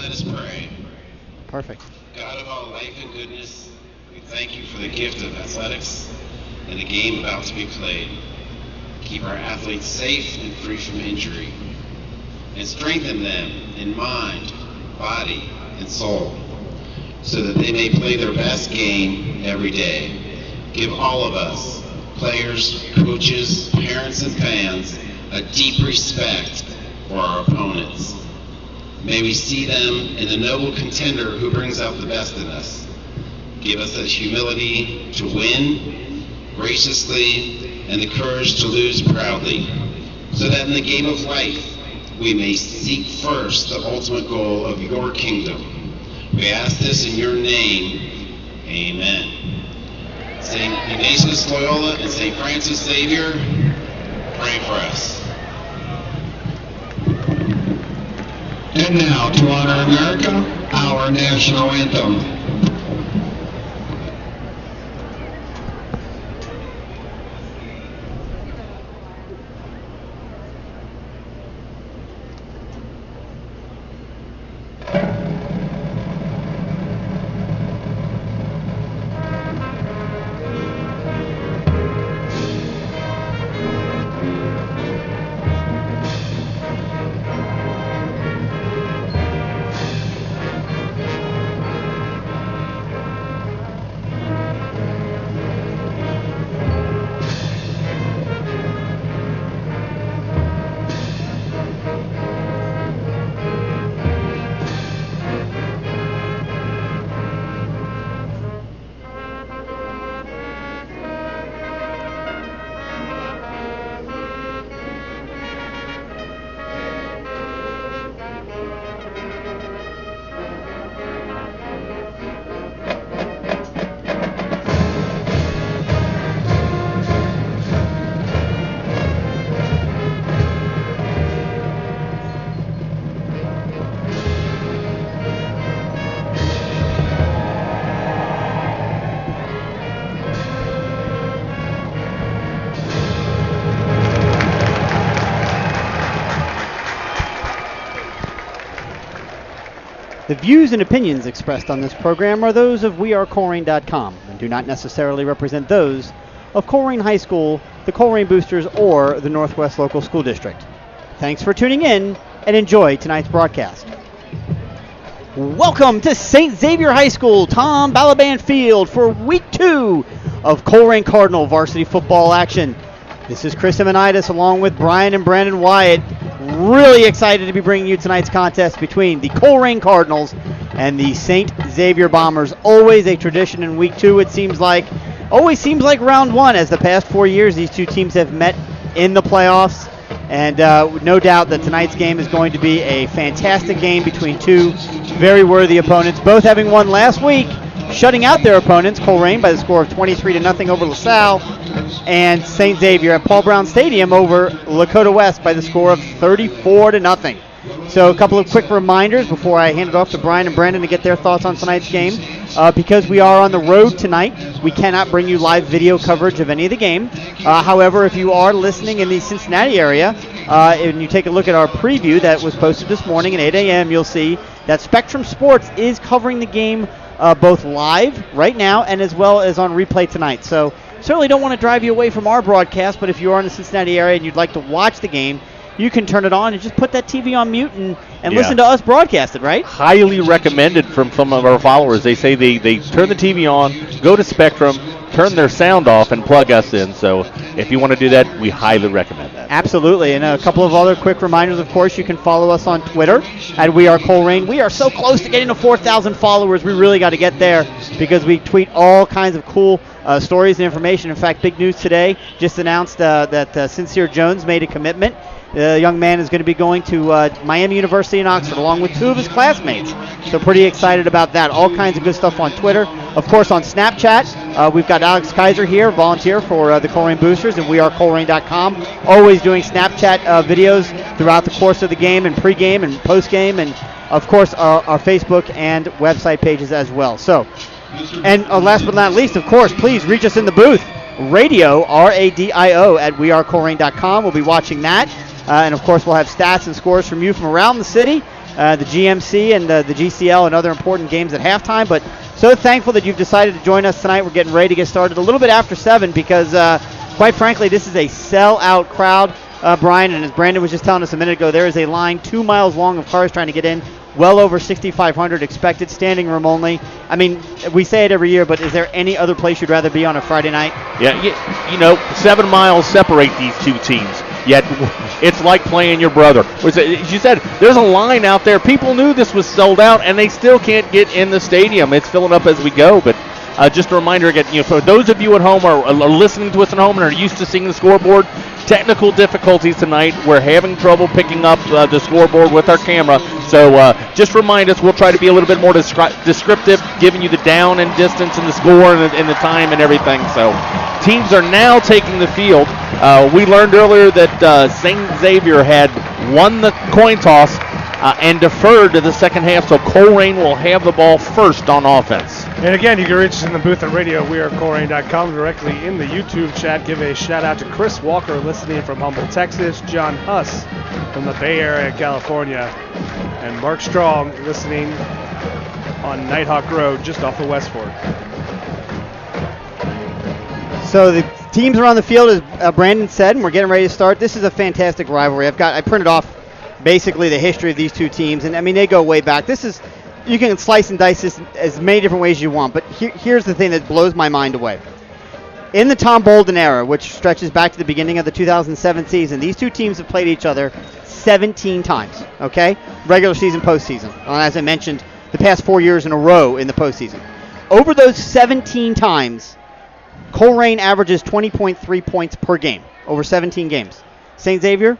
Let us pray. Perfect. God of all life and goodness, we thank you for the gift of athletics and the game about to be played. Keep our athletes safe and free from injury, and strengthen them in mind, body, and soul, so that they may play their best game every day. Give all of us, players, coaches, parents, and fans, a deep respect for our opponents. May we see them in the noble contender who brings out the best in us. Give us the humility to win graciously and the courage to lose proudly, so that in the game of life we may seek first the ultimate goal of your kingdom. We ask this in your name. Amen. St. Ignatius Loyola and St. Francis Xavier, pray for us. And now, to honor America, our national anthem. The views and opinions expressed on this program are those of wearecolerain.com and do not necessarily represent those of Colerain High School, the Colerain Boosters, or the Northwest Local School District. Thanks for tuning in and enjoy tonight's broadcast. Welcome to St. Xavier High School, Tom Balaban Field for Week 2 of Colerain Cardinal varsity football action. This is Chris Emonitis along with Brian and Brandon Wyatt. Really excited to be bringing you tonight's contest between the Colerain Cardinals and the St. Xavier Bombers. Always a tradition in Week 2, it seems like. Always seems like round one, as the past 4 years these two teams have met in the playoffs. And no doubt that tonight's game is going to be a fantastic game between two very worthy opponents, both having won last week, shutting out their opponents, Colerain, by the score of 23-0 over LaSalle, and St. Xavier at Paul Brown Stadium over Lakota West by the score of 34-0. So a couple of quick reminders before I hand it off to Brian and Brandon to get their thoughts on tonight's game. Because we are on the road tonight, we cannot bring you live video coverage of any of the game. However, if you are listening in the Cincinnati area, and you take a look at our preview that was posted this morning at 8 a.m., you'll see that Spectrum Sports is covering the game both live right now and as well as on replay tonight. So certainly don't want to drive you away from our broadcast, but if you are in the Cincinnati area and you'd like to watch the game, you can turn it on and just put that TV on mute and listen to us broadcast it, right? Highly recommended from some of our followers. They say they turn the TV on, go to Spectrum, turn their sound off, and plug us in. So if you want to do that, we highly recommend that. Absolutely. And a couple of other quick reminders, of course, you can follow us on Twitter at WeAreColerain. We are so close to getting to 4,000 followers. We really got to get there because we tweet all kinds of cool stories and information. In fact, big news today, just announced that Sincere Jones made a commitment. The young man is going to be going to Miami University in Oxford along with two of his classmates. So pretty excited about that. All kinds of good stuff on Twitter. Of course, on Snapchat, we've got Alex Kaiser here, volunteer for the Colerain Boosters, and wearecolerain.com. Always doing Snapchat videos throughout the course of the game and pregame and postgame, and, of course, our Facebook and website pages as well. So, and last but not least, of course, please reach us in the booth. Radio, RADIO, at wearecolerain.com. We'll be watching that. And, of course, we'll have stats and scores from you from around the city. the GMC and the GCL and other important games at halftime. But so thankful that you've decided to join us tonight. We're getting ready to get started a little bit after 7 because, quite frankly, this is a sell-out crowd, Brian. And as Brandon was just telling us a minute ago, there is a line 2 miles long of cars trying to get in. Well over 6,500 expected, standing room only. I mean, we say it every year, but is there any other place you'd rather be on a Friday night? Yeah, 7 miles separate these two teams. Yet it's like playing your brother. As you said, there's a line out there. People knew this was sold out, and they still can't get in the stadium. It's filling up as we go. But just a reminder again, for those of you at home are listening to us at home and are used to seeing the scoreboard, technical difficulties tonight. We're having trouble picking up the scoreboard with our camera. So just remind us, we'll try to be a little bit more descriptive, giving you the down and distance and the score and the time and everything. So teams are now taking the field. We learned earlier that St. Xavier had won the coin toss and deferred to the second half, so Colerain will have the ball first on offense. And again, you can reach us in the booth at radio. We are Colerain.com directly in the YouTube chat. Give a shout out to Chris Walker listening from Humboldt, Texas, John Huss from the Bay Area, California, and Mark Strong listening on Nighthawk Road just off of West Fork. So the teams are on the field, as Brandon said, and we're getting ready to start. This is a fantastic rivalry. I printed off basically the history of these two teams, and I mean, they go way back. You can slice and dice this as many different ways you want, but here's the thing that blows my mind away. In the Tom Bolden era, which stretches back to the beginning of the 2007 season, these two teams have played each other 17 times, okay? Regular season, postseason. As I mentioned, the past 4 years in a row in the postseason. Over those 17 times, Colerain averages 20.3 points per game over 17 games. St. Xavier,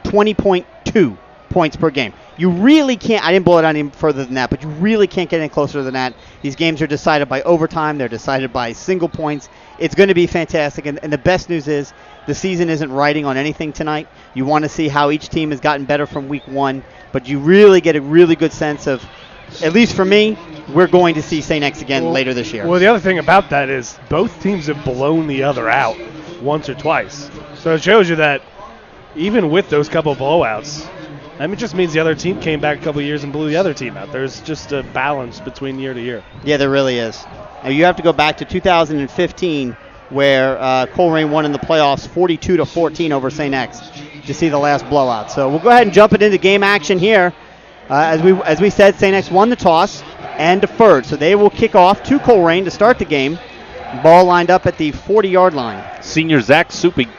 20.2 points per game. You really can't, I didn't blow it out any further than that, but you really can't get any closer than that. These games are decided by overtime. They're decided by single points. It's going to be fantastic, and the best news is the season isn't riding on anything tonight. You want to see how each team has gotten better from week 1, but you really get a really good sense of, at least for me, we're going to see St. X again later this year. Well, the other thing about that is both teams have blown the other out once or twice. So it shows you that even with those couple blowouts, it just means the other team came back a couple years and blew the other team out. There's just a balance between year to year. Yeah, there really is. Now you have to go back to 2015 where Colerain won in the playoffs 42-14 over St. X to see the last blowout. So we'll go ahead and jump it into game action here. As we said, St. X won the toss and deferred. So they will kick off to Colerain to start the game. Ball lined up at the 40-yard line. Senior Zach Supey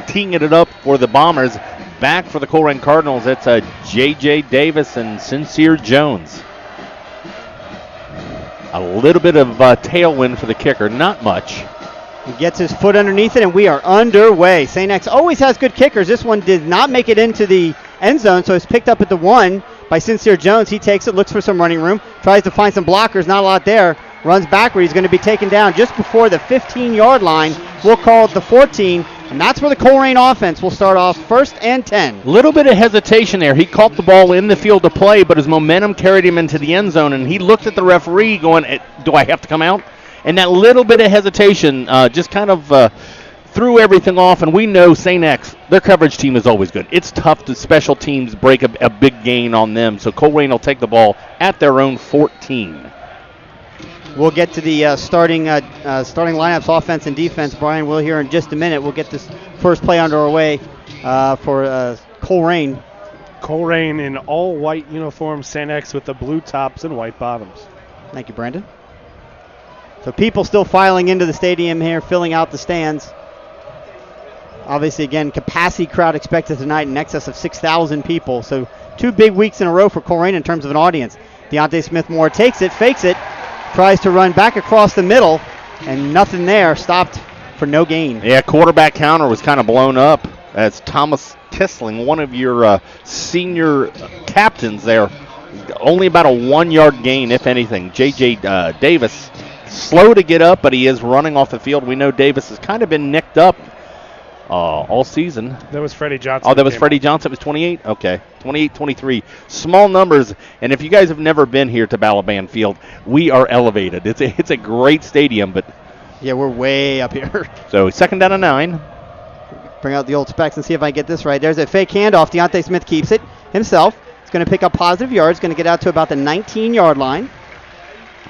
teeing it up for the Bombers. Back for the Colerain Cardinals, it's J.J. Davis and Sincere Jones. A little bit of tailwind for the kicker, not much. He gets his foot underneath it, and we are underway. St. X always has good kickers. This one did not make it into the end zone, so it's picked up at the 1 by Sincere Jones. He takes it, looks for some running room, tries to find some blockers, not a lot there. Runs backward. He's going to be taken down just before the 15-yard line. We'll call it the 14, and that's where the Colerain offense will start off, 1st and 10. Little bit of hesitation there. He caught the ball in the field to play, but his momentum carried him into the end zone, and he looked at the referee going, do I have to come out? And that little bit of hesitation just kind of threw everything off, and we know St. X, their coverage team is always good. It's tough to special teams break a big gain on them, so Colerain will take the ball at their own 14. We'll get to the starting lineups, offense and defense. Brian will here in just a minute. We'll get this first play under our way for Colerain. Colerain in all white uniform, St. X with the blue tops and white bottoms. Thank you, Brandon. So people still filing into the stadium here, filling out the stands. Obviously, again, capacity crowd expected tonight in excess of 6,000 people. So 2 big weeks in a row for Colerain in terms of an audience. Deontay Smith-Moore takes it, fakes it, tries to run back across the middle, and nothing there. Stopped for no gain. Yeah, quarterback counter was kind of blown up as Thomas Kissling, one of your senior captains there, only about a 1-yard gain, if anything. J.J. Davis, slow to get up, but he is running off the field. We know Davis has kind of been nicked up all season. That was Freddie Johnson. Oh, that was Freddie Johnson. It was 28? Okay. 28-23. Small numbers. And if you guys have never been here to Balaban Field, we are elevated. It's a great stadium, but... Yeah, we're way up here. So 2nd down and 9. Bring out the old specs and see if I get this right. There's a fake handoff. Deontay Smith keeps it himself. going to pick up positive yards, going to get out to about the 19-yard line,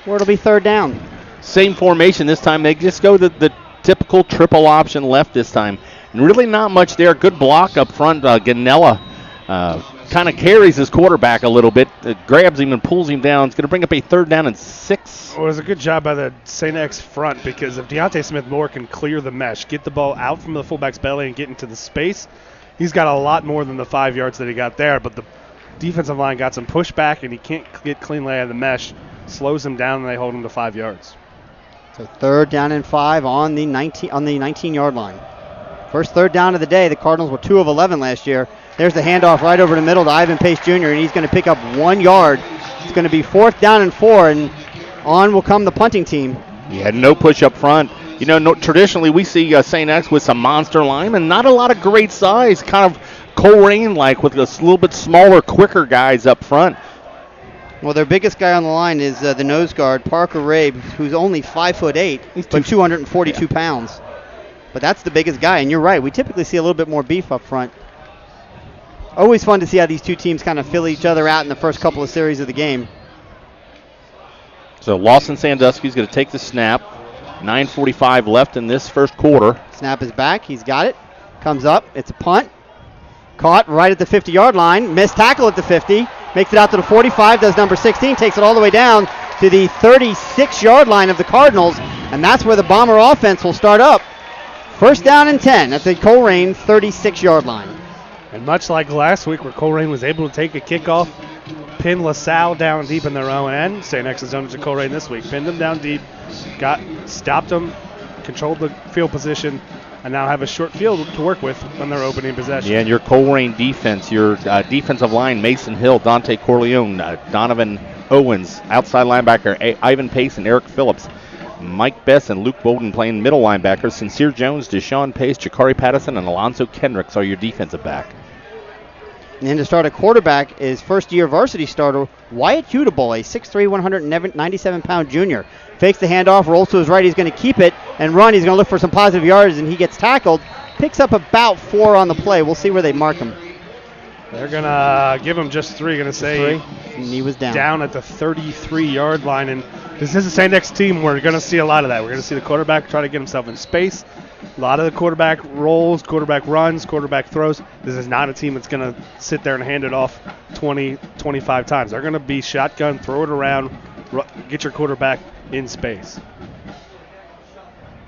where it'll be third down. Same formation this time. They just go the typical triple option left this time. And really not much there. Good block up front. Ganella kind of carries his quarterback a little bit, grabs him and pulls him down. It's going to bring up a third down and 6. Well, it was a good job by the St. X front, because if Deontay Smith-Moore can clear the mesh, get the ball out from the fullback's belly and get into the space, he's got a lot more than the 5 yards that he got there. But the defensive line got some pushback, and he can't get clean lay out of the mesh, slows him down, and they hold him to 5 yards. So third down and 5 on the 19-yard line. First third down of the day. The Cardinals were 2 of 11 last year. There's the handoff right over the middle to Ivan Pace Jr., and he's going to pick up 1 yard. It's going to be 4th down and 4, and on will come the punting team. He had no push up front. You know, traditionally we see St. X with some monster linemen, not a lot of great size, kind of Colerain-like with a little bit smaller, quicker guys up front. Well, their biggest guy on the line is the nose guard, Parker Rabe, who's only 5'8", but 242 pounds. But that's the biggest guy, and you're right. We typically see a little bit more beef up front. Always fun to see how these two teams kind of fill each other out in the first couple of series of the game. So Lawson Sandusky's going to take the snap. 9:45 left in this first quarter. Snap is back. He's got it. Comes up. It's a punt. Caught right at the 50-yard line. Missed tackle at the 50. Makes it out to the 45. Does number 16. Takes it all the way down to the 36-yard line of the Cardinals. And that's where the Bomber offense will start up. First down and 10 at the Colerain 36-yard line. And much like last week where Colerain was able to take a kickoff, pin LaSalle down deep in their own end, St. X is owned to Colerain this week. Pinned them down deep, stopped them, controlled the field position, and now have a short field to work with when they're opening possession. Yeah, and your Colerain defense, your defensive line, Mason Hill, Dante Corleone, Donovan Owens, outside linebacker, Ivan Pace and Eric Phillips. Mike Bess and Luke Bolden playing middle linebackers. Sincere Jones, Deshaun Pace, Jakari Patterson, and Alonzo Kendricks are your defensive back. And then to start a quarterback is first-year varsity starter Wyatt Hudable, a 6'3", 197-pound junior. Fakes the handoff, rolls to his right. He's going to keep it and run. He's going to look for some positive yards, and he gets tackled. Picks up about 4 on the play. We'll see where they mark him. They're going to give him just 3. Going to say 3. And he was down. Down at the 33-yard line. And this is a St. X team. We're going to see a lot of that. We're going to see the quarterback try to get himself in space. A lot of the quarterback rolls, quarterback runs, quarterback throws. This is not a team that's going to sit there and hand it off 20, 25 times. They're going to be shotgun, throw it around, get your quarterback in space.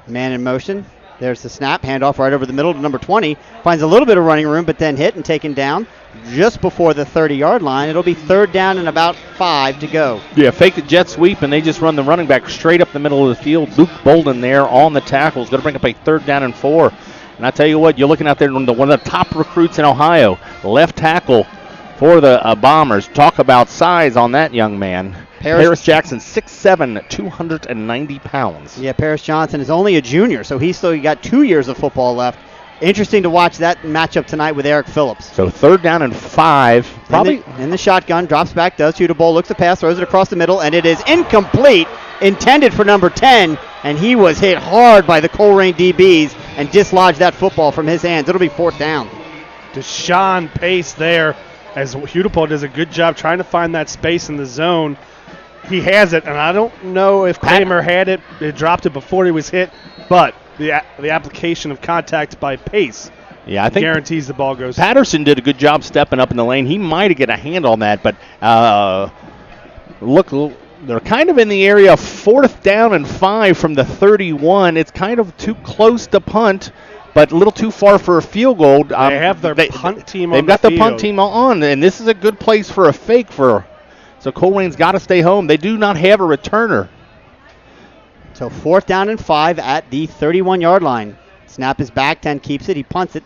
Man in motion. There's the snap. Handoff right over the middle to number 20. Finds a little bit of running room, but then hit and taken down just before the 30-yard line. It'll be third down and about 5 to go. Yeah, fake the jet sweep, and they just run the running back straight up the middle of the field. Luke Bolden there on the tackle is going to bring up a third down and 4. And I tell you what, you're looking out there, one of the top recruits in Ohio, left tackle for the Bombers. Talk about size on that young man. Paris Jackson, 6'7", 290 pounds. Yeah, Paris Johnson is only a junior, so he's still got 2 years of football left. Interesting to watch that matchup tonight with Eric Phillips. So third down and 5. Probably in the shotgun, drops back, does shoot a ball, looks the pass, throws it across the middle, and it is incomplete, intended for number 10, and he was hit hard by the Colerain DBs and dislodged that football from his hands. It'll be fourth down. Deshaun Pace there, as Hudipole does a good job trying to find that space in the zone. He has it, and I don't know if Kramer had it. It dropped it before he was hit, but the application of contact by Pace I think guarantees the ball goes. Patterson did a good job stepping up in the lane. He might have get a hand on that, but look, they're kind of in the area of fourth down and 5 from the 31. It's kind of too close to punt, but a little too far for a field goal. They have their punt team on They've got the punt team on, and this is a good place for a fake for. So Colerain's got to stay home. They do not have a returner. So fourth down and 5 at the 31-yard line. Snap is back. 10 keeps it. He punts it.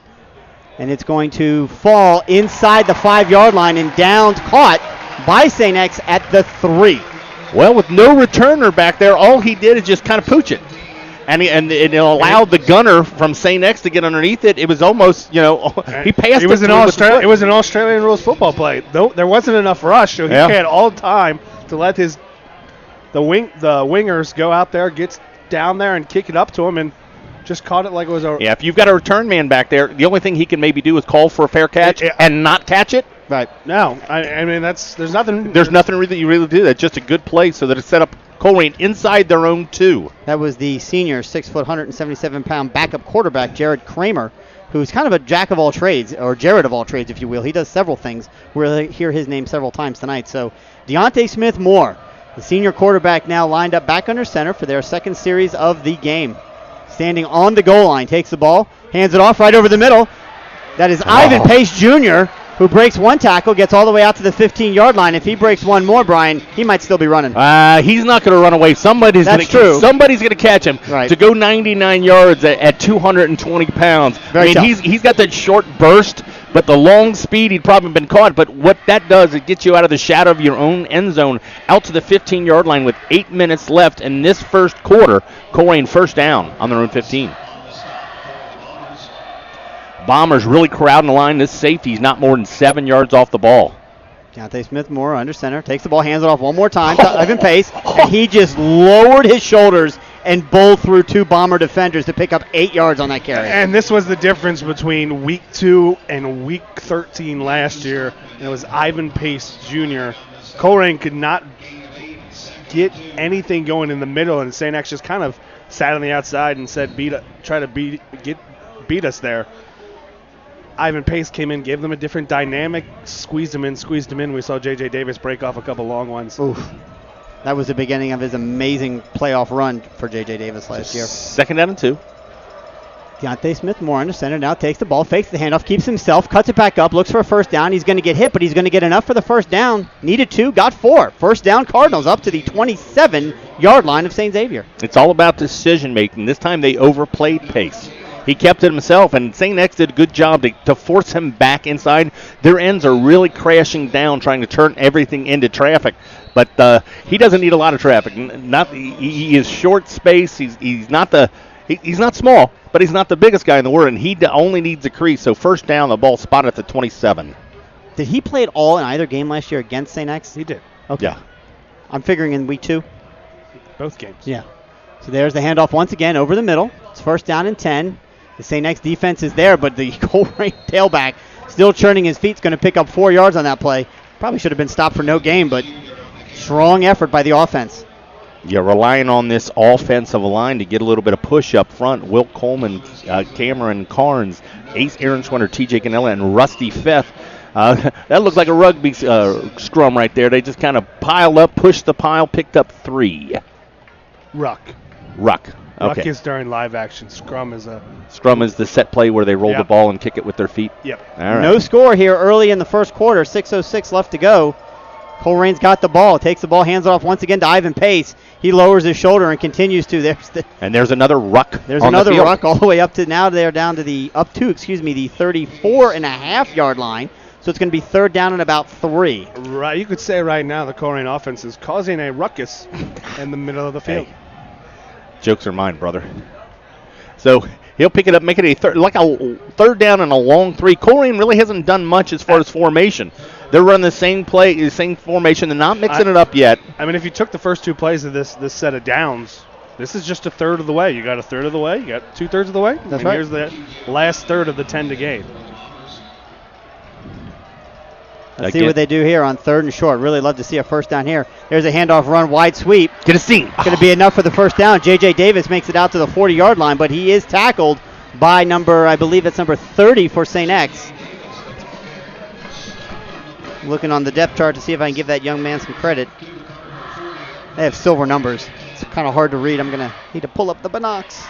And it's going to fall inside the 5-yard line and down, caught by St. X at the 3. Well, with no returner back there, all he did is just kind of pooch it. And it allowed the gunner from St. X to get underneath it. It was almost, he passed it. Was an Australian rules football play. There wasn't enough rush, so he had all time to let the wingers go out there, gets down there and kick it up to him, and just caught it like it was a. Yeah, if you've got a return man back there, the only thing he can maybe do is call for a fair catch and not catch it. Right. No, I mean there's nothing. There's nothing really you really do. That's just a good play so that it set up Colerain inside their own 2. That was the senior 6 foot, 177-pound backup quarterback, Jared Kramer, who's kind of a jack of all trades, or Jared of all trades, if you will. He does several things. We'll hear his name several times tonight. So Deontay Smith-Moore, the senior quarterback, now lined up back under center for their second series of the game. Standing on the goal line, takes the ball, hands it off right over the middle. That is Ivan Pace Jr., who breaks one tackle, gets all the way out to the 15-yard line. If he breaks one more, Brian, he might still be running. He's not going to run away. Somebody's going to catch him. Right. To go 99 yards at 220 pounds. Very tough. He's got that short burst, but the long speed, he'd probably been caught. But what that does, it gets you out of the shadow of your own end zone, out to the 15-yard line with 8 minutes left in this first quarter. Colerain first down on their own 15. Bombers really crowding the line. This safety's not more than 7 yards off the ball. Deontay Smith-Moore under center, takes the ball, hands it off one more time to Ivan Pace, and he just lowered his shoulders and bowled through 2 Bomber defenders to pick up 8 yards on that carry. And this was the difference between week 2 and week 13 last year. And it was Ivan Pace Jr. Colerain could not get anything going in the middle, and St. X just kind of sat on the outside and said, try to beat us there. Ivan Pace came in, gave them a different dynamic, squeezed them in. We saw J.J. Davis break off a couple long ones. Oof. That was the beginning of his amazing playoff run for J.J. Davis last year. Second down and 2. Deontay Smith-Moore under center, now takes the ball, fakes the handoff, keeps himself, cuts it back up, looks for a first down. He's going to get hit, but he's going to get enough for the first down. Needed 2, got 4. First down, Cardinals up to the 27-yard line of St. Xavier. It's all about decision making. This time they overplayed Pace. He kept it himself, and St. X did a good job to force him back inside. Their ends are really crashing down, trying to turn everything into traffic. But he doesn't need a lot of traffic. He is short space. He's not small, but he's not the biggest guy in the world, and he only needs a crease. So first down, the ball spotted at the 27. Did he play at all in either game last year against St. X? He did. Okay. Yeah. I'm figuring in week 2. Both games. Yeah. So there's the handoff once again over the middle. It's first down and 10. The St. X defense is there, but the Colerain tailback still churning his feet. Is going to pick up 4 yards on that play. Probably should have been stopped for no gain, but strong effort by the offense. You're relying on this offensive line to get a little bit of push up front. Will Coleman, Cameron Carnes, Ace Aaron Schwinner, TJ Canella, and Rusty Feth. That looked like a rugby scrum right there. They just kind of piled up, pushed the pile, picked up 3. Ruck. Okay. Ruck is during live action. Scrum is the set play where they roll the ball and kick it with their feet. Yep. All right. No score here early in the first quarter. 6:06 left to go. Colerain's got the ball. Takes the ball, hands it off once again to Ivan Pace. He lowers his shoulder and continues to. There's another ruck. There's another ruck all the way up to now. They're down to the 34.5-yard line. So it's going to be third down and about 3. Right. You could say right now the Colerain offense is causing a ruckus in the middle of the field. Hey. Jokes are mine, brother. So he'll pick it up, make it a third down and a long 3. Colerain really hasn't done much as far as formation. They're running the same play, the same formation. They're not mixing it up yet. I mean, if you took the first 2 plays of this set of downs, this is just a third of the way. You got a third of the way. You got 2/3 of the way. That's right. Here's the last third of the 10 to gain. Let's see what they do here on 3rd and short. Really love to see a first down here. There's a handoff run, wide sweep. Get a seam. Going to be enough for the first down. J.J. Davis makes it out to the 40-yard line, but he is tackled by I believe it's number 30 for St. X. Looking on the depth chart to see if I can give that young man some credit. They have silver numbers. It's kind of hard to read. I'm going to need to pull up the binocs.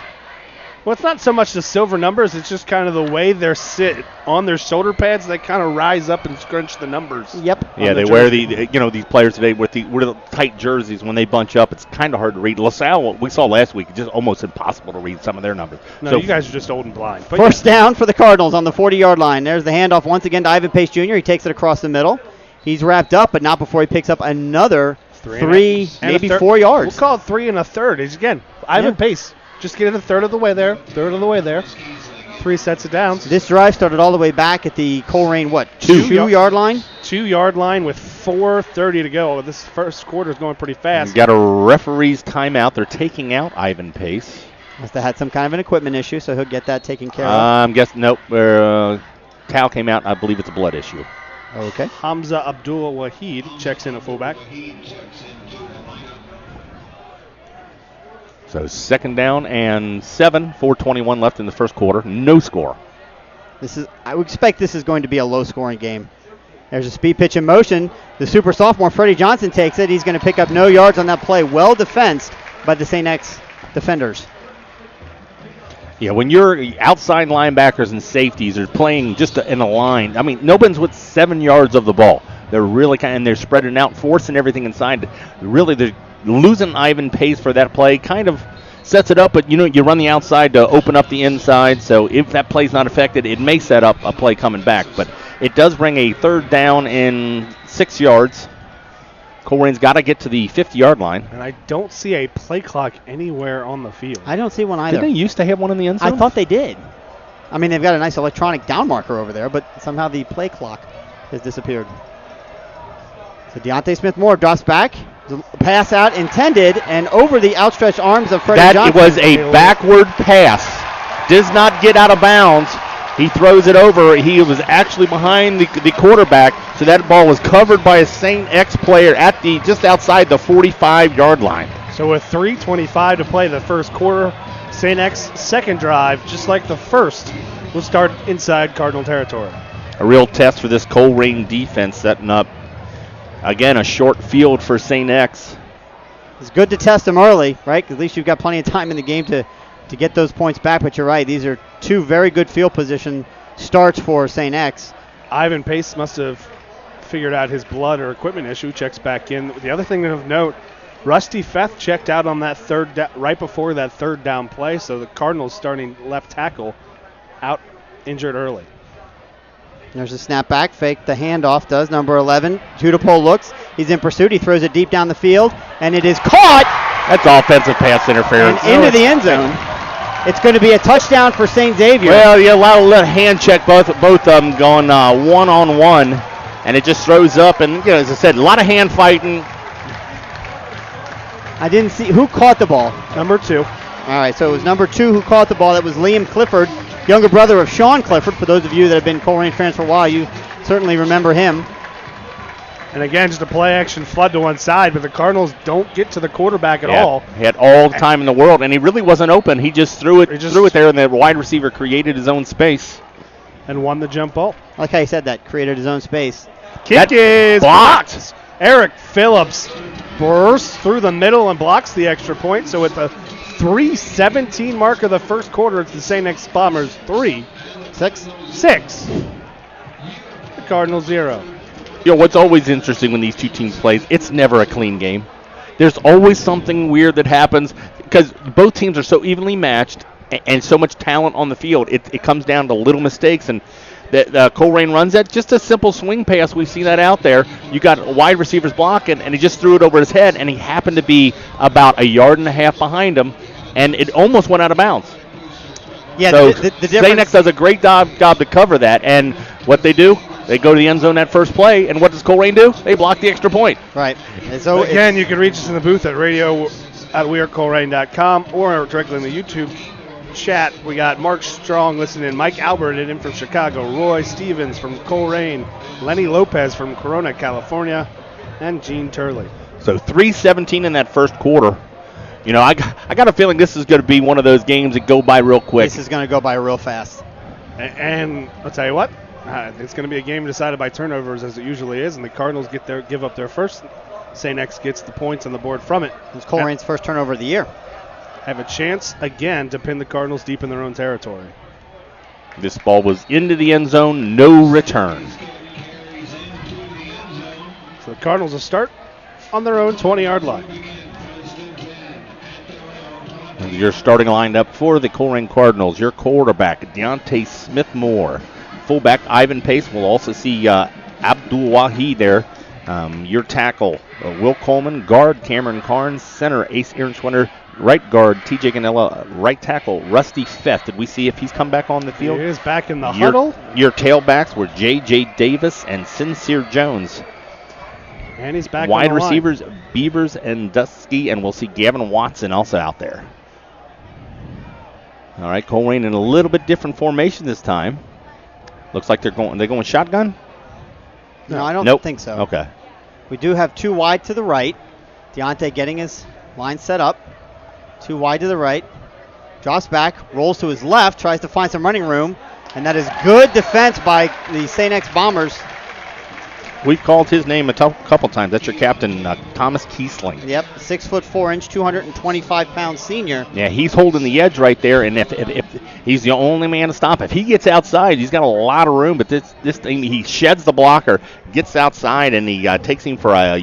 Well, it's not so much the silver numbers. It's just kind of the way they're sit on their shoulder pads. They kind of rise up and scrunch the numbers. Yep. Yeah, they wear these players today with the tight jerseys. When they bunch up, it's kind of hard to read. LaSalle, we saw last week, it's just almost impossible to read some of their numbers. No, you guys are just old and blind. But first down for the Cardinals on the 40-yard line. There's the handoff once again to Ivan Pace Jr. He takes it across the middle. He's wrapped up, but not before he picks up another 3, maybe 4 yards. We'll call it 3 1/3. Again, Ivan Pace. Just get it a third of the way there. 3 sets of downs. This drive started all the way back at the Colerain, 2-yard line? 2-yard line with 4:30 to go. This first quarter is going pretty fast. Got a referee's timeout. They're taking out Ivan Pace. Must have had some kind of an equipment issue, so he'll get that taken care of. I'm guessing, nope. Towel came out. I believe it's a blood issue. Okay. Hamza Abdul Wahid checks in at fullback. So 2nd down and 7, 4:21 left in the first quarter. No score. I would expect this is going to be a low-scoring game. There's a speed pitch in motion. The super sophomore, Freddie Johnson, takes it. He's going to pick up no yards on that play. Well defensed by the St. X defenders. Yeah, when your outside linebackers and safeties are playing just in a line, I mean, nobody's with 7 yards of the ball. They're really and they're spreading out, forcing everything inside. Really, they're losing Ivan pace for that play. Kind of sets it up, but you run the outside to open up the inside. So if that play's not affected, it may set up a play coming back. But it does bring a 3rd down and 6 yards. Colerain's got to get to the 50-yard line. And I don't see a play clock anywhere on the field. I don't see one either. Did they used to have one in the end zone? I thought they did. I mean, they've got a nice electronic down marker over there, but somehow the play clock has disappeared. So Deontay Smith-Moore drops back. The pass out intended, and over the outstretched arms of Freddie Johnson. That was a backward pass. Does not get out of bounds. He throws it over. He was actually behind the quarterback, so that ball was covered by a St. X player at just outside the 45-yard line. So with 3:25 to play the first quarter, St. X second drive, just like the first, will start inside Cardinal territory. A real test for this Colerain defense, setting up, again, a short field for St. X. It's good to test them early, right? 'Cause at least you've got plenty of time in the game to get those points back. But you're right, these are 2 very good field position starts for St. X. Ivan Pace must have figured out his blood or equipment issue, checks back in. The other thing of note, Rusty Feth checked out on that right before that 3rd down play, so the Cardinals starting left tackle out injured early. There's a snap back, fake the handoff, does number 11. Judapol looks, he's in pursuit, he throws it deep down the field, and it is caught. That's offensive pass interference. And into the end zone. It's going to be a touchdown for St. Xavier. Well, you allow a hand check, both of them going one-on-one, and it just throws up. And as I said, a lot of hand fighting. I didn't see who caught the ball. Number 2. All right, so it was number 2 who caught the ball. That was Liam Clifford, younger brother of Sean Clifford. For those of you that have been Colerain fans for a while, you certainly remember him. And again, just a play action flood to one side, but the Cardinals don't get to the quarterback at all. He had all the time in the world, and he really wasn't open. He just threw it there, and the wide receiver created his own space. And won the jump ball. I like how he said that, created his own space. Kick is blocked. Eric Phillips bursts through the middle and blocks the extra point. So at the 3:17 mark of the first quarter, it's the St. X Bombers 3. 6. The Cardinals 0. What's always interesting when these two teams play, it's never a clean game. There's always something weird that happens because both teams are so evenly matched and so much talent on the field. It comes down to little mistakes, and the Colerain runs that. Just a simple swing pass. We've seen that out there. You got wide receivers blocking, and he just threw it over his head, and he happened to be about 1.5 yards behind him, and it almost went out of bounds. Yeah, so the difference. St. X does a great job to cover that, and what they do, they go to the end zone that first play, and what does Colerain do? They block the extra point. Right. And so again, you can reach us in the booth at radio@wearecolerain.com or directly in the YouTube chat. We got Mark Strong listening, Mike Albert in from Chicago, Roy Stevens from Colerain, Lenny Lopez from Corona, California, and Gene Turley. So 3:17 in that first quarter. I got a feeling this is going to be one of those games that go by real quick. This is going to go by real fast. And I'll tell you what, it's going to be a game decided by turnovers as it usually is, and the Cardinals give up their first. St. X gets the points on the board from it. It's Colerain's first turnover of the year. Have a chance again to pin the Cardinals deep in their own territory. This ball was into the end zone, no return. So the Cardinals will start on their own 20-yard line. Your starting lineup for the Colerain Cardinals. Your quarterback, Deontay Smith-Moore. Fullback, Ivan Pace. We'll also see Abdul Wahid there. Your tackle, Will Coleman. Guard, Cameron Carnes. Center, Ace Ehrenschwender. Right guard, TJ Ganella. Right tackle, Rusty Feth. Did we see if he's come back on the field? He is back in the huddle. Your tailbacks were J.J. Davis and Sincere Jones. And he's back Wide on the receivers, line. Beavers and Dusky, and we'll see Gavin Watson also out there. All right, Colerain in a little bit different formation this time. Looks like they're going shotgun. No, I don't Nope. think so. Okay. We do have 2 wide to the right. Deontay getting his line set up. 2 wide to the right. Drops back, rolls to his left, tries to find some running room, and that is good defense by the St. X Bombers. We've called his name a couple times. That's your captain, Thomas Kiesling. Yep, 6'4", 225-pound senior. Yeah, he's holding the edge right there, and if he's the only man to stop. If he gets outside, he's got a lot of room, but this thing, he sheds the blocker, gets outside, and he takes him for a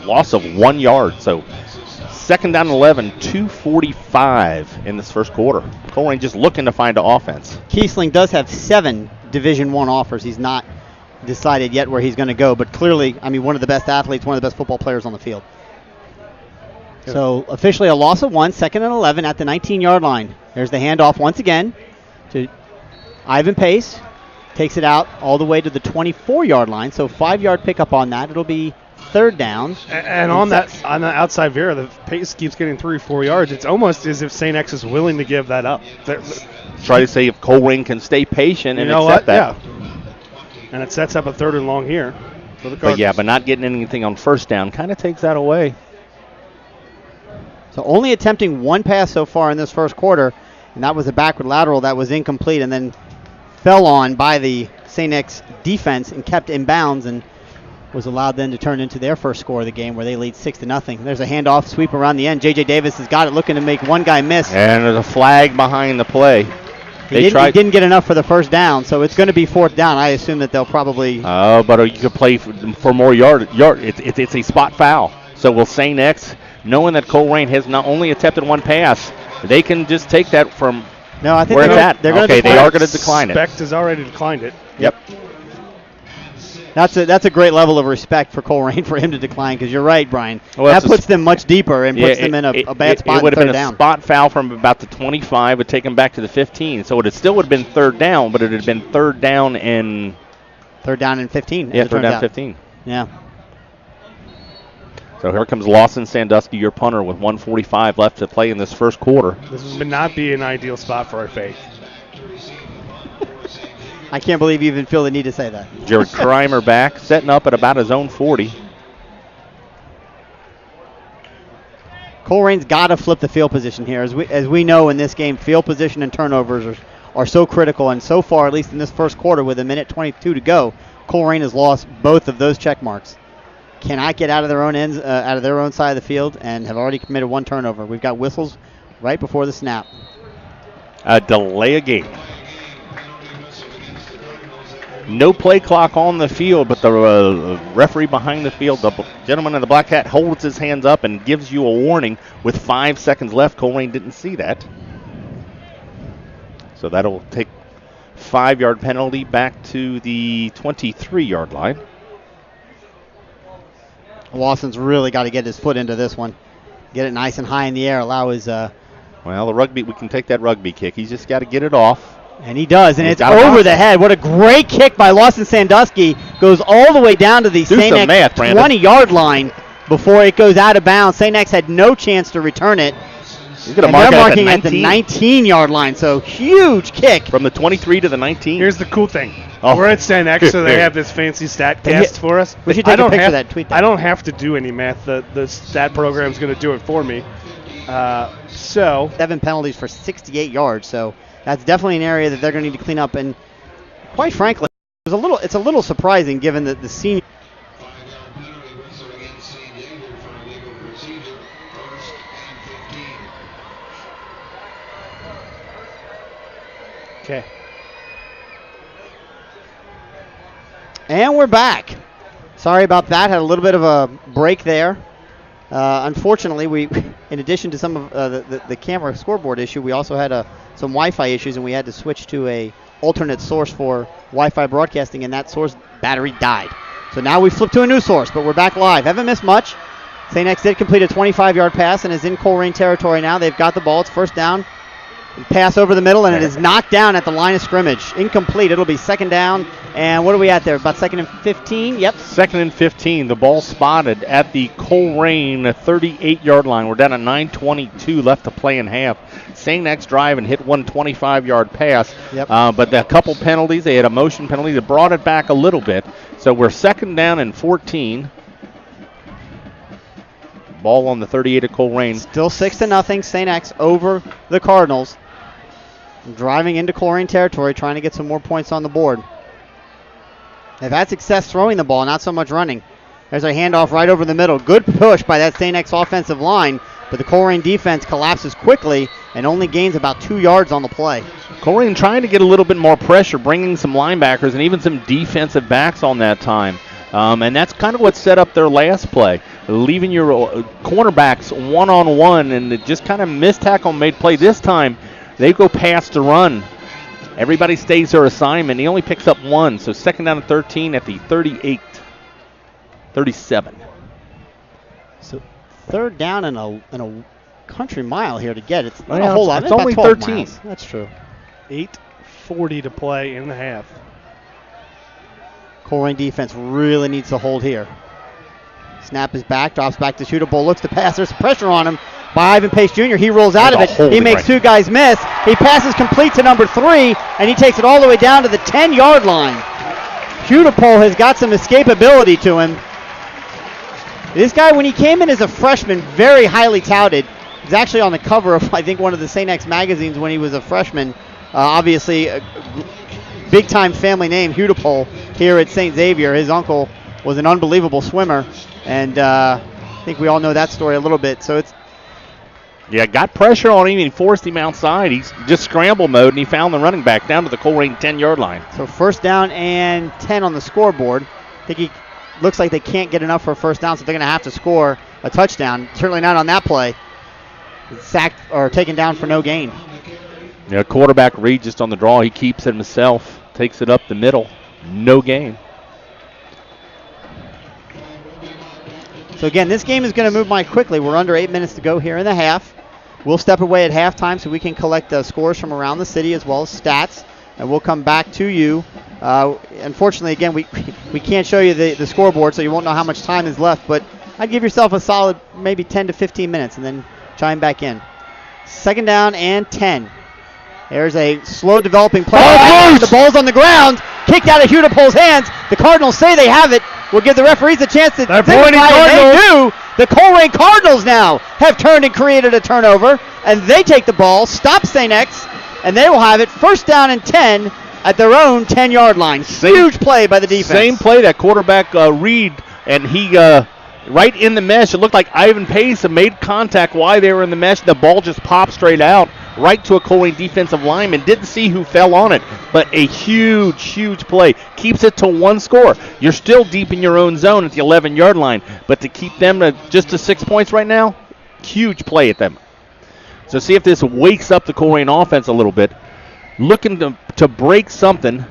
loss of 1 yard. So second down 11, 2:45 in this first quarter. Colerain just looking to find the offense. Kiesling does have 7 Division I offers. He's not decided yet where he's going to go, but clearly, I mean, one of the best athletes, one of the best football players on the field. Good. So officially a loss of 1, second and 11 at the 19-yard line. There's the handoff once again to Ivan Pace. Takes it out all the way to the 24-yard line, so 5-yard pickup on that. It'll be third down. And on the outside veer, the Pace keeps getting 3-4 yards. It's almost as if St. X is willing to give that up. Try to say if Colerain can stay patient and accept that. Yeah. And it sets up a 3rd and long here for the Cardinals. But not getting anything on first down kind of takes that away. So only attempting 1 pass so far in this first quarter, and that was a backward lateral that was incomplete and then fell on by the St. X defense and kept in bounds and was allowed then to turn into their first score of the game where they lead 6-0. There's a handoff sweep around the end. J.J. Davis has got it, looking to make one guy miss. And there's a flag behind the play. He didn't get enough for the first down, so it's going to be 4th down. I assume that they'll probably... Oh, but you could play for more yard. It's a spot foul. So will St. X, knowing that Colerain has not only attempted 1 pass, they can just take that from no, I think where it's at. They are going to decline it. Specht has already declined it. Yep. That's a great level of respect for Colerain for him to decline, because you're right, Brian. Well, that puts them much deeper and puts them in a bad spot. It would have been down. A spot foul from about the 25, would take them back to the 15. So it still would have been 3rd down, but it would have been 3rd down and 15. Yeah, 3rd down 15. Yeah. So here comes Lawson Sandusky, your punter, with 1:45 left to play in this first quarter. This would not be an ideal spot for a fake. I can't believe you even feel the need to say that. Jared Kreimer back, setting up at about his own 40. Colerain's got to flip the field position here. As we know in this game, field position and turnovers are so critical, and so far, at least in this first quarter, with 1:22 to go, Colerain has lost both of those check marks. Cannot get out of their own ends, out of their own side of the field, and have already committed 1 turnover. We've got whistles right before the snap. A delay of game. No play clock on the field, but the referee behind the field, the gentleman in the black hat, holds his hands up and gives you a warning with 5 seconds left. Colerain didn't see that. So that'll take 5-yard penalty back to the 23-yard line. Lawson's really got to get his foot into this one. Get it nice and high in the air. Allow his... Well, the rugby, we can take that rugby kick. He's just got to get it off. And he does, and it's over the head. What a great kick by Lawson Sandusky. Goes all the way down to the St. X 20-yard line before it goes out of bounds. St. X had no chance to return it. He's going to mark marking at the 19-yard line, so huge kick. From the 23 to the 19. Here's the cool thing. We're at St. X, so they have this fancy stat cast for us. We should take a picture of that, tweet that. I don't have to do any math. The stat program's going to do it for me. 7 penalties for 68 yards, so that's definitely an area that they're going to need to clean up. And quite frankly, it's a little surprising given that the senior. Okay. And we're back. Sorry about that. Had a little bit of a break there. Unfortunately, we, in addition to some of the camera scoreboard issue, we also had some Wi-Fi issues, and we had to switch to a alternate source for Wi-Fi broadcasting, and that source battery died. So now we flipped to a new source, but we're back live. Haven't missed much. St. X did complete a 25-yard pass and is in Colerain territory now. They've got the ball. It's first down. Pass over the middle, and it is knocked down at the line of scrimmage. Incomplete. It'll be second down. And what are we at there? About 2nd and 15? Yep. 2nd and 15. The ball spotted at the Colerain 38-yard line. We're down at 9:22 left to play in half. St. X drive and hit one 25-yard pass. Yep. But a couple penalties. They had a motion penalty that brought it back a little bit. So we're 2nd down and 14. Ball on the 38 of Colerain. Still 6-0, St. X over the Cardinals. Driving into Colerain territory, trying to get some more points on the board. They've had success throwing the ball, not so much running. There's a handoff right over the middle. Good push by that St. X offensive line, but the Colerain defense collapses quickly and only gains about 2 yards on the play. Colerain trying to get a little bit more pressure, bringing some linebackers and even some defensive backs on that time. And that's kind of what set up their last play, leaving your cornerbacks one-on-one, and it just kind of missed tackle and made play. This time, they go past the run. Everybody stays their assignment. He only picks up 1, so 2nd down and 13 at the 37. So 3rd down and a country mile here to get. It's not Yeah, a whole lot. it's only about 12 13. miles. That's true. 8:40 to play in the half. Colerain defense really needs to hold here. Snap is back, drops back to shootable, looks to pass. There's pressure on him by Ivan Pace Jr. He rolls out of it. He makes 2 guys miss. He passes complete to number 3, and he takes it all the way down to the 10-yard line. Hudipole has got some escapability to him. This guy, when he came in as a freshman, very highly touted. He's actually on the cover of, I think, one of the St. X magazines when he was a freshman. Obviously, a big-time family name, Hudipole, here at St. Xavier. His uncle was an unbelievable swimmer, and I think we all know that story a little bit. So it's got pressure on him and forced him outside. He's just scramble mode, and he found the running back down to the Colerain 10-yard line. So 1st down and 10 on the scoreboard. I think he looks like they can't get enough for a 1st down, so they're going to have to score a touchdown. Certainly not on that play. Sacked or taken down for no gain. Quarterback Reed just on the draw. He keeps it himself, takes it up the middle. No gain. So again, this game is going to move by quickly. We're under 8 minutes to go here in the half. We'll step away at halftime so we can collect scores from around the city as well as stats, and we'll come back to you. Unfortunately, again, we can't show you the scoreboard, so you won't know how much time is left, but I'd give yourself a solid maybe 10 to 15 minutes and then chime back in. 2nd down and 10. There's a slow developing play. The ball's on the ground, kicked out of Hudipole's hands. The Cardinals say they have it. We'll give the referees a chance to They're signify, pointing and they do. The Colerain Cardinals now have turned and created a turnover, and they take the ball, stop St. X, and they will have it 1st down and 10 at their own 10-yard line. Huge play by the defense. Same play, that quarterback Reed, and he right in the mesh. It looked like Ivan Pace made contact while they were in the mesh. The ball just popped straight out right to a Colerain defensive lineman. Didn't see who fell on it, but a huge, huge play. Keeps it to 1 score. You're still deep in your own zone at the 11-yard line, but to keep them just to 6 points right now, huge play at them. So see if this wakes up the Colerain offense a little bit. Looking to break something.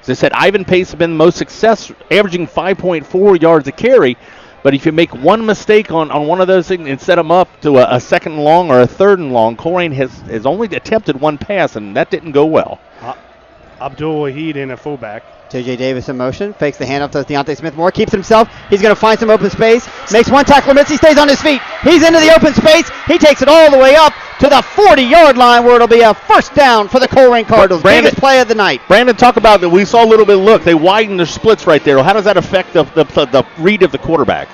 As I said, Ivan Pace has been the most successful, averaging 5.4 yards a carry. But if you make one mistake on one of those things and set them up to a 2nd and long or a 3rd and long, Colerain has only attempted 1 pass, and that didn't go well. Abdul Wahid in a fullback. J.J. Davis in motion, fakes the handoff to Deontay Smith-Moore, keeps himself. He's going to find some open space, makes 1 tackle miss. He stays on his feet. He's into the open space. He takes it all the way up to the 40-yard line where it'll be a 1st down for the Colerain Cardinals. Biggest play of the night. Brandon, talk about that. We saw a little bit. Look, they widened their splits right there. How does that affect the read of the quarterback?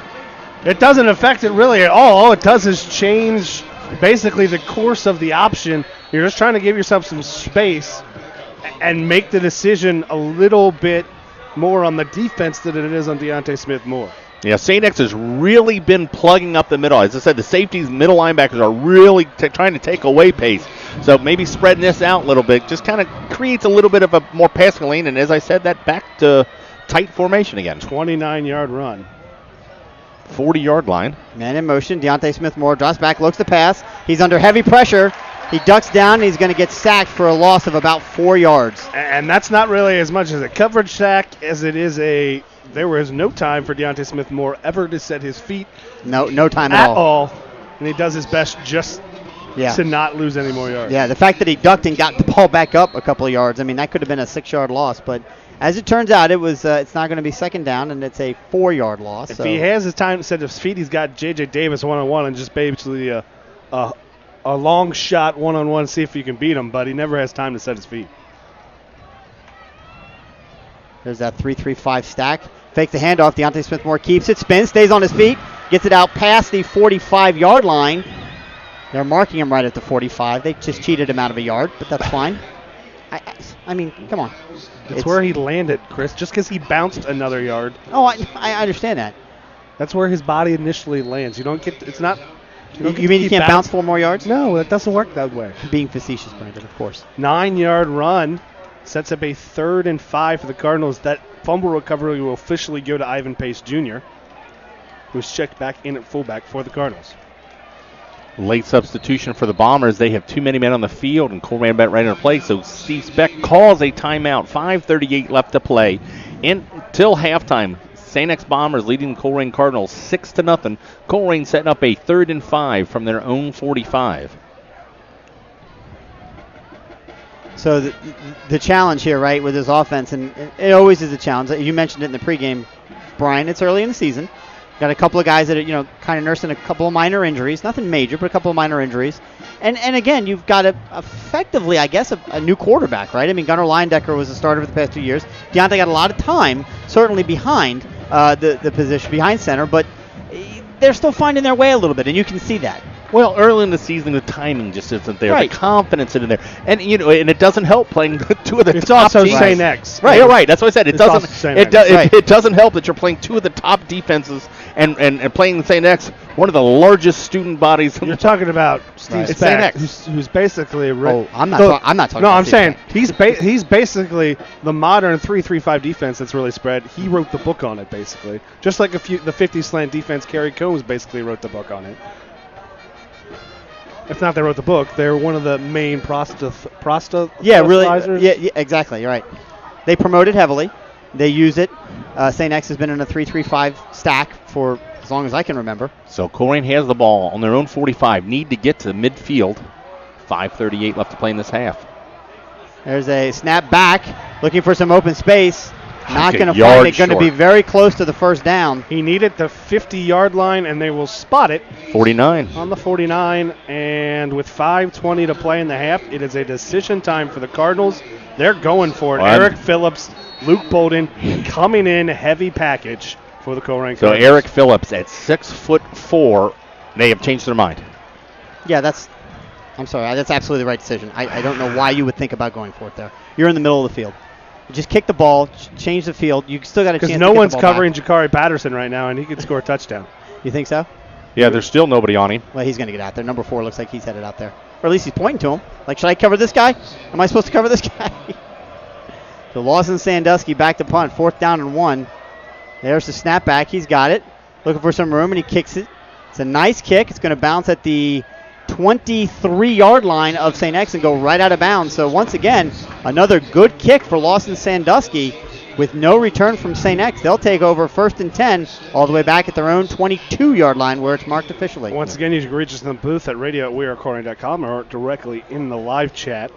It doesn't affect it really at all. All it does is change basically the course of the option. You're just trying to give yourself some space and make the decision a little bit more on the defense than it is on Deontay Smith-Moore. Yeah, St. X has really been plugging up the middle. As I said, the safeties, middle linebackers are really trying to take away pace. So maybe spreading this out a little bit just kind of creates a little bit of a more passing lane. And as I said, that back to tight formation again. 29-yard run. 40-yard line. Man in motion. Deontay Smith-Moore drops back, looks to pass. He's under heavy pressure. He ducks down, and he's going to get sacked for a loss of about 4 yards. And that's not really as much as a coverage sack as it is a... There was no time for Deontay Smith-Moore ever to set his feet. No time at all. And he does his best just to not lose any more yards. Yeah, the fact that he ducked and got the ball back up a couple of yards, I mean, that could have been a 6-yard loss. But as it turns out, it's not going to be 2nd down, and it's a 4-yard loss. If he has his time to set his feet, he's got J.J. Davis one-on-one and just basically a long shot one-on-one, see if you can beat him, but he never has time to set his feet. There's that 3-3-5 stack. Fakes the handoff. Deontay Smith-Moore keeps it. Spins. Stays on his feet. Gets it out past the 45-yard line. They're marking him right at the 45. They just cheated him out of a yard, but that's fine. I mean, come on. It's where he landed, Chris. Just because he bounced another yard. Oh, I understand that. That's where his body initially lands. You don't get. It's not. You mean you can't bounce 4 more yards? No, it doesn't work that way. Being facetious, Brandon, of course. 9-yard run sets up a 3rd and 5 for the Cardinals. That fumble recovery will officially go to Ivan Pace Jr., who's checked back in at fullback for the Cardinals. Late substitution for the Bombers. They have too many men on the field, and Colerain back right into play. So Steve Speck calls a timeout. 5:38 left to play until halftime. St. X Bombers leading the Colerain Cardinals 6-0. Colerain setting up a 3rd and 5 from their own 45. So the challenge here, right, with this offense, and it always is a challenge. You mentioned it in the pregame, Brian. It's early in the season. Got a couple of guys that are, kind of nursing a couple of minor injuries. Nothing major, but a couple of minor injuries. And again, you've got effectively, I guess, a new quarterback, right? I mean, Gunnar Leindecker was a starter for the past 2 years. Deontay got a lot of time, certainly behind the position, behind center, but they're still finding their way a little bit, and you can see that. Well, early in the season, the timing just isn't there. Right. The confidence isn't there. And, and it doesn't help playing 2 of the It's top also teams. St. X. Right, you're right. That's what I said. It also doesn't. St. It, X. do, it doesn't help that you're playing 2 of the top defenses and playing St. X, one of the largest student bodies. You're talking about Steve Right. Speck, St. X. who's basically. I'm not talking. No, about I'm Steve saying Speck. he's basically the modern 3-3-5 defense that's really spread. He wrote the book on it, basically. Just like the 50 slant defense, Kerry Combs basically wrote the book on it. If not, they wrote the book. They're one of the main Yeah, really. Yeah, exactly. You're right. They promote it heavily. They use it. St. X has been in a 3-3-5 stack for as long as I can remember. So Colerain has the ball on their own 45. Need to get to midfield. 5:38 left to play in this half. There's a snap back, looking for some open space. Not Okay, going to yard find it. Going to be short. very close to the first down. He needed the 50-yard line, and they will spot it 49. on the 49. And with 5:20 to play in the half, it is a decision time for the Cardinals. They're going for it. Well, Eric Phillips, Luke Bolden coming in heavy package for the Colerain So Cardinals. Eric Phillips at 6'4", they have changed their mind. Yeah, I'm sorry. That's absolutely the right decision. I don't know why you would think about going for it there. You're in the middle of the field. You just kick the ball, change the field. You still got a chance. Because to no get one's the ball covering back. Jakari Patterson right now, and he could score a touchdown. You think so? Yeah, there's still nobody on him. Well, he's going to get out there. Number 4 looks like he's headed out there. Or at least he's pointing to him. Like, should I cover this guy? Am I supposed to cover this guy? So Lawson Sandusky back to punt. 4th down and 1. There's the snap back. He's got it. Looking for some room, and he kicks it. It's a nice kick. It's going to bounce at the 23-yard line of St. X and go right out of bounds. So once again, another good kick for Lawson Sandusky with no return from St. X. They'll take over 1st and 10 all the way back at their own 22-yard line where it's marked officially. Once again, you can reach us in the booth at radio@wearecolerain.com or directly in the live chat.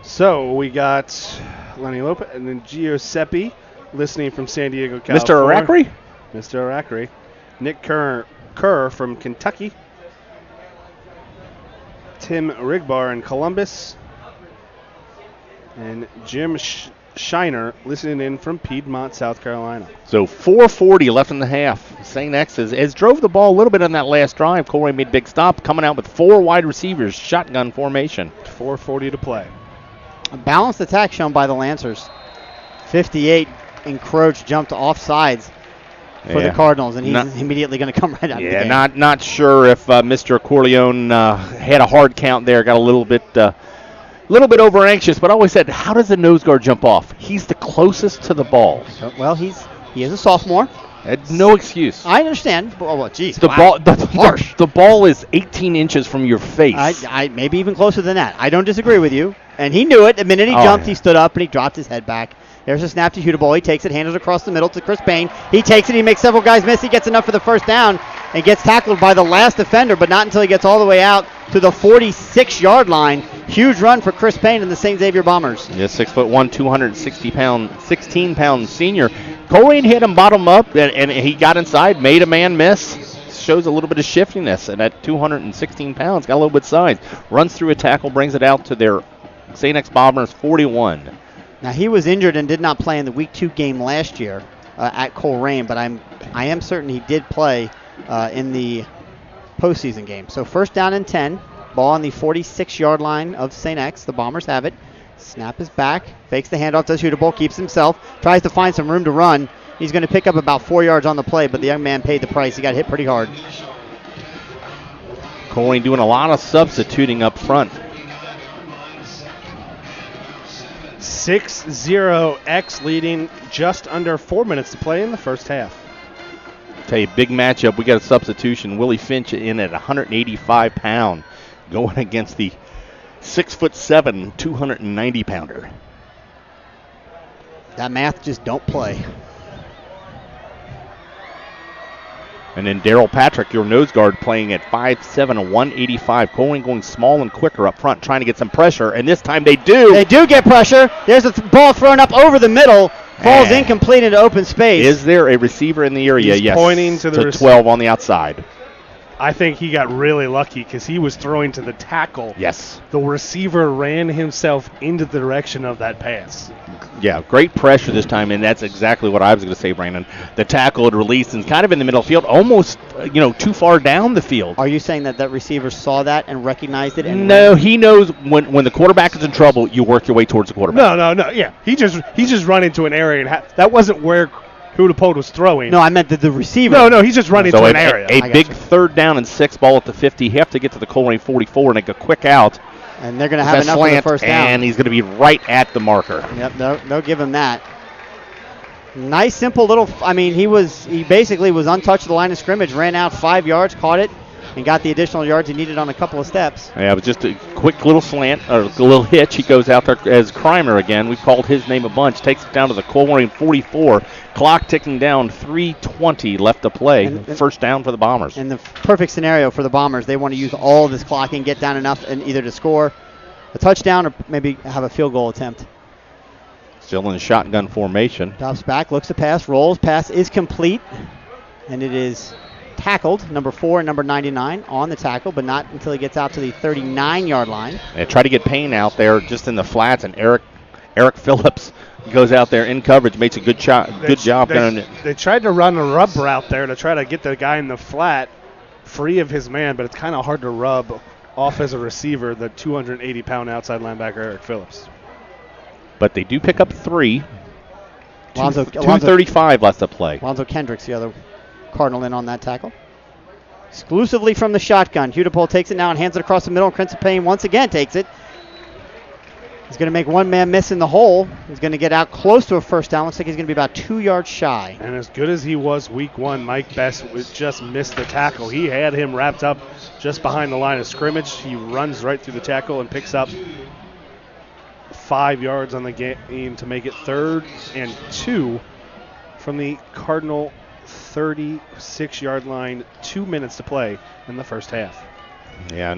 So we got Lenny Lopez and then Giuseppe listening from San Diego, California. Mr. Aracri? Mr. Aracri. Nick Kerr from Kentucky. Tim Rigbar in Columbus. And Jim Shiner listening in from Piedmont, South Carolina. So 4:40 left in the half. St. X has drove the ball a little bit on that last drive. Colerain made a big stop, coming out with 4 wide receivers, shotgun formation. 4:40 to play. A balanced attack shown by the Lancers. 58 encroached, jumped off sides for the Cardinals, and he's immediately going to come right out of the game. Yeah, not sure if Mr. Corleone had a hard count there, got a little bit over anxious, but I always said, how does the nose guard jump off? He's the closest to the ball. Well, he is a sophomore. No excuse. I understand. Oh, geez. The Wow. ball, the ball is 18 inches from your face. I maybe even closer than that. I don't disagree with you. And he knew it. The minute he jumped, he stood up and he dropped his head back. There's a snap to Hudiball. He takes it, handles it across the middle to Chris Payne. He takes it. He makes several guys miss. He gets enough for the first down and gets tackled by the last defender, but not until he gets all the way out to the 46-yard line. Huge run for Chris Payne and the St. Xavier Bombers. Yeah, 6'1", 260-pound, 16-pound senior. Colerain hit him bottom up, and he got inside, made a man miss. shows a little bit of shiftiness, and at 216 pounds, got a little bit of size. Runs through a tackle, brings it out to their St. X Bombers 41. Now, he was injured and did not play in the Week 2 game last year at Colerain, but I am certain he did play in the postseason game. So first down and 10. Ball on the 46-yard line of St. X. The Bombers have it. Snap is back. Fakes the handoff, does shootable, keeps himself. Tries to find some room to run. He's going to pick up about 4 yards on the play, but the young man paid the price. He got hit pretty hard. Colerain doing a lot of substituting up front. 6-0 X leading just under 4 minutes to play in the first half. Tell you, big matchup. We got a substitution. Willie Finch in at 185 pound, going against the 6'7", 290 pounder. That math just don't play. And then Daryl Patrick, your nose guard, playing at 5'7", 185. Colerain going small and quicker up front, trying to get some pressure, and this time they do. They do get pressure. There's a ball thrown up over the middle. Falls incomplete into open space. Is there a receiver in the area? He's yes. Pointing to the 12 on the outside. I think he got really lucky because he was throwing to the tackle. Yes. The receiver ran himself into the direction of that pass. Yeah, great pressure this time, and that's exactly what I was going to say, Brandon. The tackle had released and kind of in the middle of the field, almost too far down the field. Are you saying that receiver saw that and recognized it? And no, he knows when the quarterback is in trouble, you work your way towards the quarterback. No. Yeah, he just run into an area, and that wasn't where Hudapole was throwing. No, I meant the receiver. No, he's just running to an area. A big 3rd down and 6 ball at the 50. You have to get to the Colerain 44 and make a quick out. And they're going to have enough for the first down. And he's going to be right at the marker. Yep, they'll give him that. Nice, simple little. He basically was untouched at the line of scrimmage, ran out 5 yards, caught it, and got the additional yards he needed on a couple of steps. Yeah, it was just a quick little slant, or a little hitch. He goes out there as Crimer again. We've called his name a bunch. Takes it down to the Colerain 44. Clock ticking down, 3:20 left to play. First down for the Bombers. And the perfect scenario for the Bombers. They want to use all of this clock and get down enough and either to score a touchdown or maybe have a field goal attempt. Still in the shotgun formation. Drops back, looks to pass, rolls. Pass is complete. And it is tackled, number 4 and number 99 on the tackle, but not until he gets out to the 39-yard line. They try to get Payne out there just in the flats, and Eric Phillips goes out there in coverage, makes a good job. They tried to run a rub route there to try to get the guy in the flat free of his man, but it's kind of hard to rub off as a receiver the 280-pound outside linebacker Eric Phillips. But they do pick up 3. Lonzo 2:35 left to play. Lonzo Kendricks, the other Cardinal, in on that tackle. Exclusively from the shotgun. Hudapole takes it now and hands it across the middle. And Prince of Payne once again takes it. He's going to make one man miss in the hole. He's going to get out close to a first down. Looks like he's going to be about 2 yards shy. And as good as he was week 1, Mike Best just missed the tackle. He had him wrapped up just behind the line of scrimmage. He runs right through the tackle and picks up 5 yards on the game to make it 3rd and 2 from the Cardinal 36-yard line. 2 minutes to play in the first half. Yeah,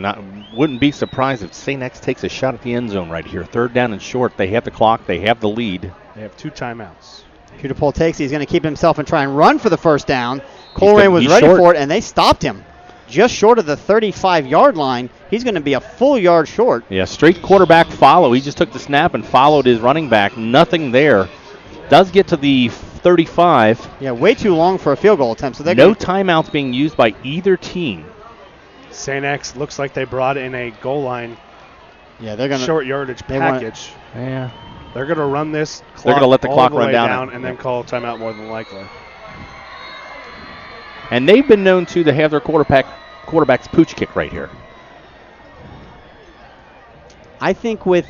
wouldn't be surprised if St. X takes a shot at the end zone right here. 3rd down and short. They have the clock. They have the lead. They have 2 timeouts. Hudapole takes it. He's going to keep himself and try and run for the first down. Colerain was ready for it, and they stopped him. Just short of the 35-yard line. He's going to be a full yard short. Yeah, straight quarterback follow. He just took the snap and followed his running back. Nothing there. Does get to the 35. Yeah, way too long for a field goal attempt. So no timeouts being used by either team. St. X looks like they brought in a goal line. Yeah, they're going to short yardage package. Yeah, they're going to run this clock. They're going to let the clock run down and then call a timeout more than likely. And they've been known to have their quarterback's pooch kick right here. I think with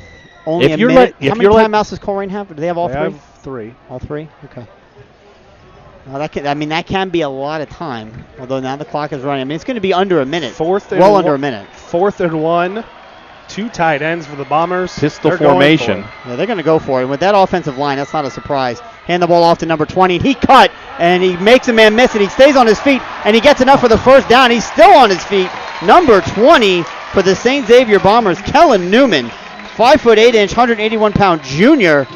only a minute. How many timeouts does Colerain have? Do they have all 3? Have 3. All 3? Okay. Well, that can be a lot of time. Although now the clock is running. It's going to be under a minute. Under a minute. 4th and 1. 2 tight ends for the Bombers. Pistol formation. Yeah, they're going to go for it. And with that offensive line, that's not a surprise. Hand the ball off to number 20. He cut, and he makes a man miss, and he stays on his feet, and he gets enough for the first down. He's still on his feet. Number 20 for the St. Xavier Bombers, Kellen Newman, 5'8", 181-pound junior,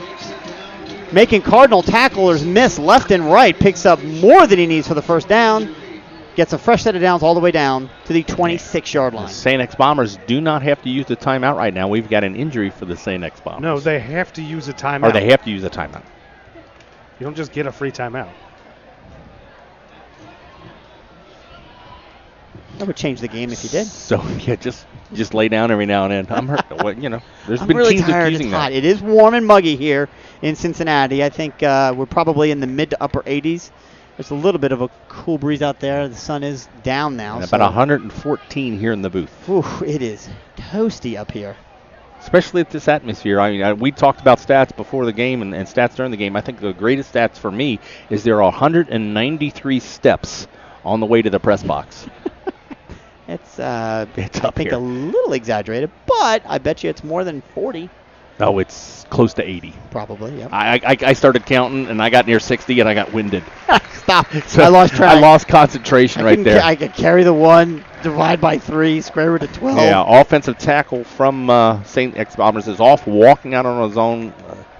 making Cardinal tacklers miss left and right. Picks up more than he needs for the first down. gets a fresh set of downs all the way down to the 26-yard line. The St. X Bombers do not have to use the timeout right now. We've got an injury for the St. X Bombers. No, they have to use a timeout. Or they have to use a timeout. You don't just get a free timeout. That would change the game if you did. So, yeah, just lay down every now and then. I'm hurt. There's I'm been really teams tired. accusing It's that. hot. It is warm and muggy here in Cincinnati. I think we're probably in the mid to upper 80s. There's a little bit of a cool breeze out there. The sun is down now. And about 114 here in the booth. It is toasty up here. Especially at this atmosphere. I mean, we talked about stats before the game and stats during the game. I think the greatest stats for me is there are 193 steps on the way to the press box. It's up I think here. a little exaggerated, but I bet you it's more than 40. Oh, it's close to 80. Probably, yep. I started counting, and I got near 60, and I got winded. Stop. So I lost track. I lost concentration right there. I could carry the 1, divide by 3, square root of 12. Yeah, offensive tackle from St. X Bombers is off, walking out on his own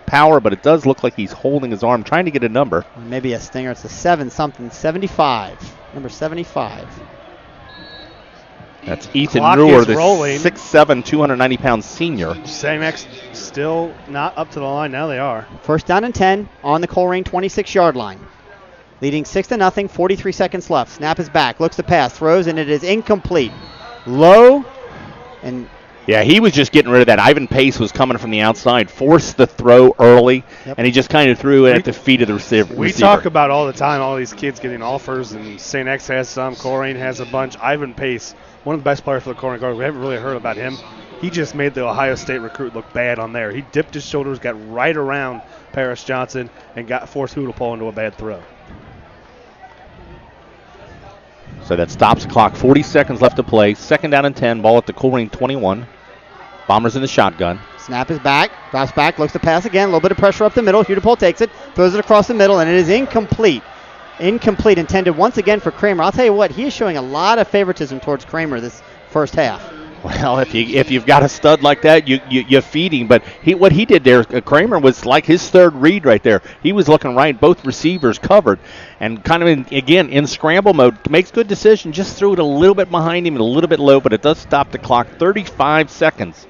power, but it does look like he's holding his arm, trying to get a number. Maybe a stinger. It's a 7-something, 75. Number 75. That's Ethan Clock Brewer, is the rolling. 6'7", 290-pound senior. St. X still not up to the line. Now they are. First down and 10 on the Colerain 26-yard line. Leading 6-0, 43 seconds left. Snap is back, looks to pass, throws, and it is incomplete. Low, and Yeah, he was just getting rid of that. Ivan Pace was coming from the outside, forced the throw early, and he just kind of threw it at the feet of the receiver. We talk about all the time all these kids getting offers, and St. X has some, Colerain has a bunch. Ivan Pace, one of the best players for the Colerain Cardinals. We haven't really heard about him. He just made the Ohio State recruit look bad on there. He dipped his shoulders, got right around Paris Johnson, and forced Hoodlepole into a bad throw. So that stops the clock. 40 seconds left to play. Second down and 10. Ball at the Colerain 21. Bombers in the shotgun. snap is back, drops back, looks to pass again, a little bit of pressure up the middle. Hudepole takes it, throws it across the middle, and it is incomplete. Incomplete, intended once again for Kramer. I'll tell you what, he is showing a lot of favoritism towards Kramer this first half. Well, if you've got a stud like that, you feed him. But what he did there, Kramer was like his third read right there. He was looking right, both receivers covered, and kind of in scramble mode. Makes good decision. Just threw it a little bit behind him and a little bit low, but it does stop the clock. 35 seconds.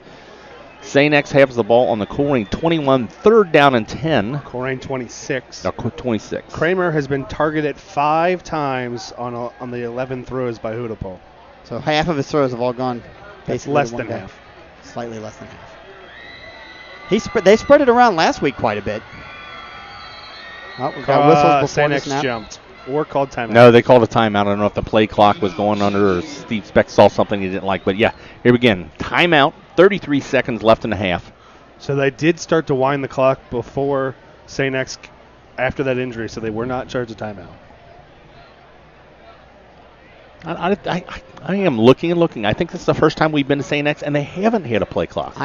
St. X has the ball on the Colerain 21, third down and 10. Colerain 26. No, 26. Kramer has been targeted 5 times on the 11 throws by Hudepole. So half of his throws have all gone. That's basically less to one than guy. half. Slightly less than half. They spread it around last week quite a bit. Oh, we got whistles before St. the X snap. jumped. Or called timeout. No, they called a timeout. I don't know if the play clock was going under or Steve Speck saw something he didn't like. But, yeah, here we begin. Timeout, 33 seconds left in the half. So they did start to wind the clock before St. X after that injury, so they were not charged a timeout. I am looking and looking. I think this is the first time we've been to St. X, and they haven't hit a play clock.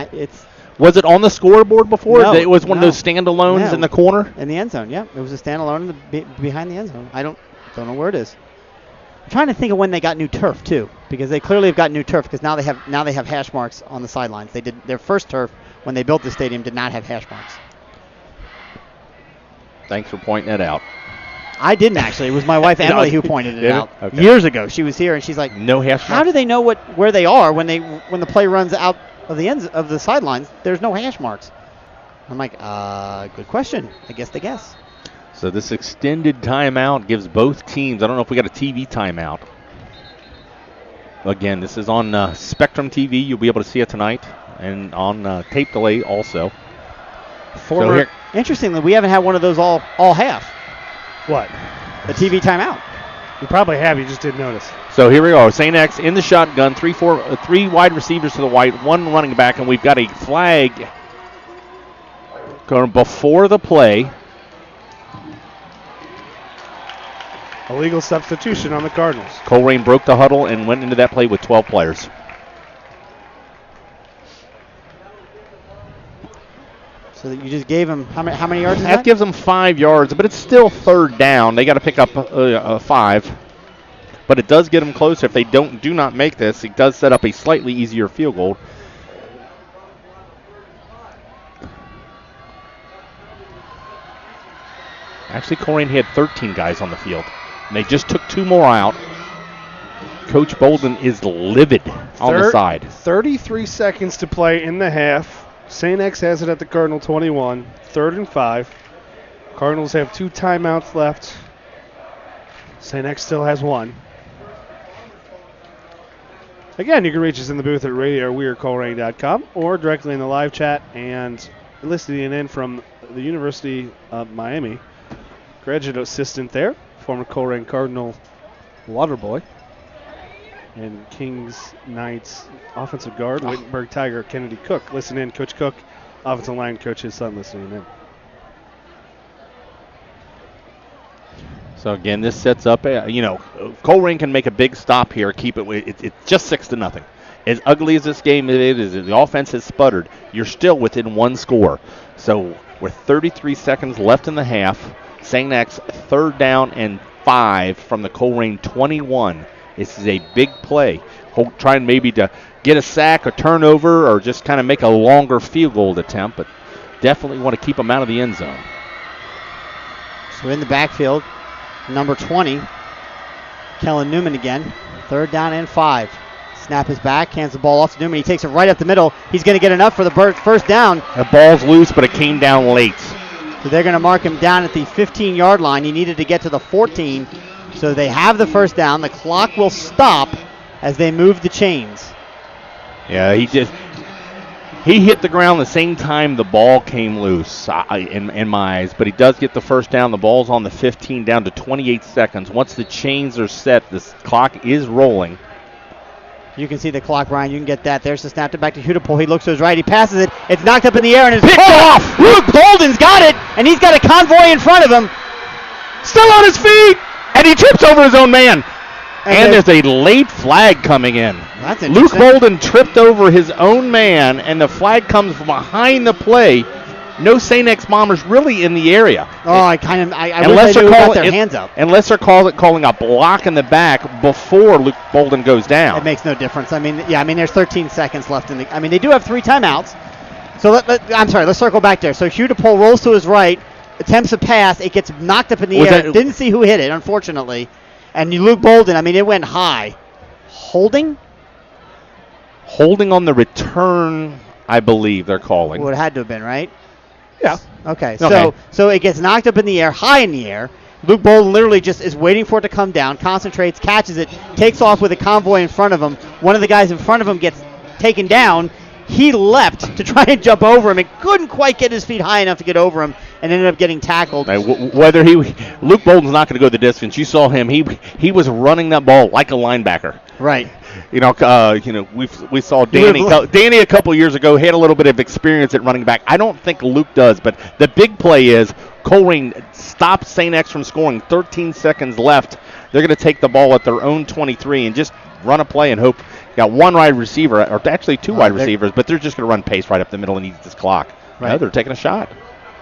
Was it on the scoreboard before? No, It was one of those standalones in the corner? In the end zone, yeah. It was a standalone behind the end zone. I don't know where it is. I'm trying to think of when they got new turf too, because they clearly have got new turf because now they have hash marks on the sidelines. They did their first turf when they built the stadium did not have hash marks. Thanks for pointing that out. I didn't actually. It was my wife Emily who pointed it out Okay. years ago. She was here and she's like, No hash "How marks? do they know where they are when the play runs out of the ends of the sidelines? There's no hash marks." I'm like, good question. I guess they guess. So this extended timeout gives both teams, I don't know if we got a TV timeout. Again, this is on Spectrum TV. You'll be able to see it tonight, and on tape delay also. Interestingly, we haven't had one of those all half. What? The TV timeout. You probably have. You just didn't notice. So here we go. St. X in the shotgun. 3 wide receivers to the right, 1 running back, and we've got a flag going before the play. Illegal substitution on the Cardinals. Colerain broke the huddle and went into that play with 12 players. So that you just gave him how many yards is That that? gives them 5 yards, but it's still third down. They got to pick up 5. But it does get them closer. If they do not make this, it does set up a slightly easier field goal. Actually, Colerain had 13 guys on the field. And they just took 2 more out. Coach Bolden is livid on the side. 33 seconds to play in the half. St. X has it at the Cardinal 21. 3rd and 5. Cardinals have 2 timeouts left. St. X still has 1. Again, you can reach us in the booth at radio.wearecolerain.com or directly in the live chat, and listening in from the University of Miami. Graduate assistant there, former Colerain Cardinal Waterboy. And Kings Knights offensive guard, Wittenberg Tiger, Kennedy Cook. Listen in, Coach Cook, offensive line coach, his son listening in. So again, this sets up, Colerain can make a big stop here, keep it's just 6-0. As ugly as this game is, the offense has sputtered, you're still within 1 score. So with 33 seconds left in the half, St. X 3rd down and 5 from the Colerain 21. This is a big play. Trying maybe to get a sack, a turnover, or just kind of make a longer field goal attempt, but definitely want to keep them out of the end zone. So in the backfield, number 20, Kellen Newman again. 3rd down and 5. Snap is back, hands the ball off to Newman. He takes it right up the middle. He's going to get enough for the first down. The ball's loose, but it came down late. So they're going to mark him down at the 15-yard line. He needed to get to the 14. So they have the first down. The clock will stop as they move the chains. Yeah, he hit the ground the same time the ball came loose in my eyes, but he does get the first down. The ball's on the 15 down to 28 seconds. Once the chains are set, this clock is rolling. You can see the clock, Ryan. You can get that. There's the snap to back to Hudipole. He looks to his right. He passes it. It's knocked up in the air and it's picked off. Luke Bolden's got it, and he's got a convoy in front of him. Still on his feet, and he trips over his own man. And there's a late flag coming in. That's Luke Bolden tripped over his own man, and the flag comes from behind the play. No St. X Bombers really in the area. Oh, I wish they got their hands up. Unless they're calling a block in the back before Luke Bolden goes down. It makes no difference. There's 13 seconds left in the. They do have 3 timeouts. So let's circle back there. So Hudipole rolls to his right, attempts a pass. It gets knocked up in the air. Didn't see who hit it, unfortunately. And Luke Bolden, it went high. Holding on the return, I believe they're calling. Well, it had to have been, right? Yeah. Okay. So it gets knocked up in the air, high in the air. Luke Bolden literally just is waiting for it to come down, concentrates, catches it, takes off with a convoy in front of him. One of the guys in front of him gets taken down. He leapt to try and jump over him and couldn't quite get his feet high enough to get over him and ended up getting tackled. Luke Bolden's not going to go the distance. You saw him. He was running that ball like a linebacker. Right. We saw Danny a couple years ago. He had a little bit of experience at running back. I don't think Luke does, but the big play is Colerain stops St. X from scoring. 13 seconds left. They're going to take the ball at their own 23 and just run a play and hope. Got one wide receiver, or actually 2 wide receivers, but they're just going to run pace right up the middle and eat this clock. Right. No, they're taking a shot.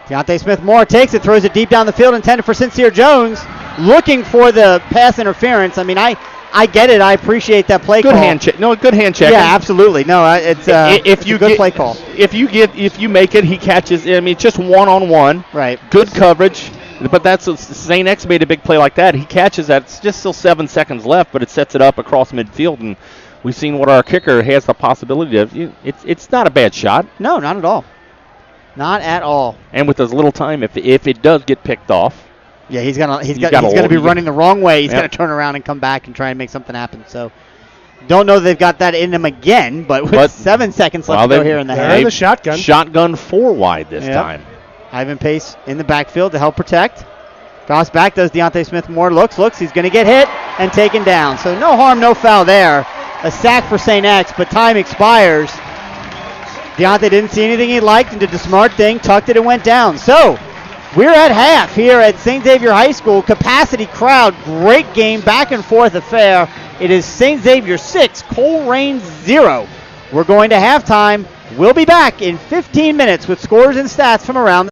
Deontay Smith-Moore takes it, throws it deep down the field, intended for Sincere Jones, looking for the pass interference. I get it. I appreciate that play call. Good hand check. No, good hand check. Yeah, absolutely. No, it's a good play call. If you make it, he catches. Just one-on-one. Right. Good coverage. But that's St. X made a big play like that. He catches that. It's just still 7 seconds left, but it sets it up across midfield, and we've seen what our kicker has the possibility of. It's not a bad shot. No, not at all. Not at all. And with as little time, if it does get picked off. Yeah, he's gonna be running the wrong way. He's gonna turn around and come back and try and make something happen. So, don't know they've got that in him again. But with 7 seconds left to go here in the half, they're in the shotgun. Shotgun 4 wide this time. Ivan Pace in the backfield to help protect. Drops back, does Deontay Smith-Moore. Looks. He's gonna get hit and taken down. So no harm, no foul there. A sack for St. X, but time expires. Deontay didn't see anything he liked and did the smart thing, tucked it and went down. So we're at half here at St. Xavier High School. Capacity crowd, great game, back and forth affair. It is St. Xavier 6, Colerain 0. We're going to halftime. We'll be back in 15 minutes with scores and stats from around the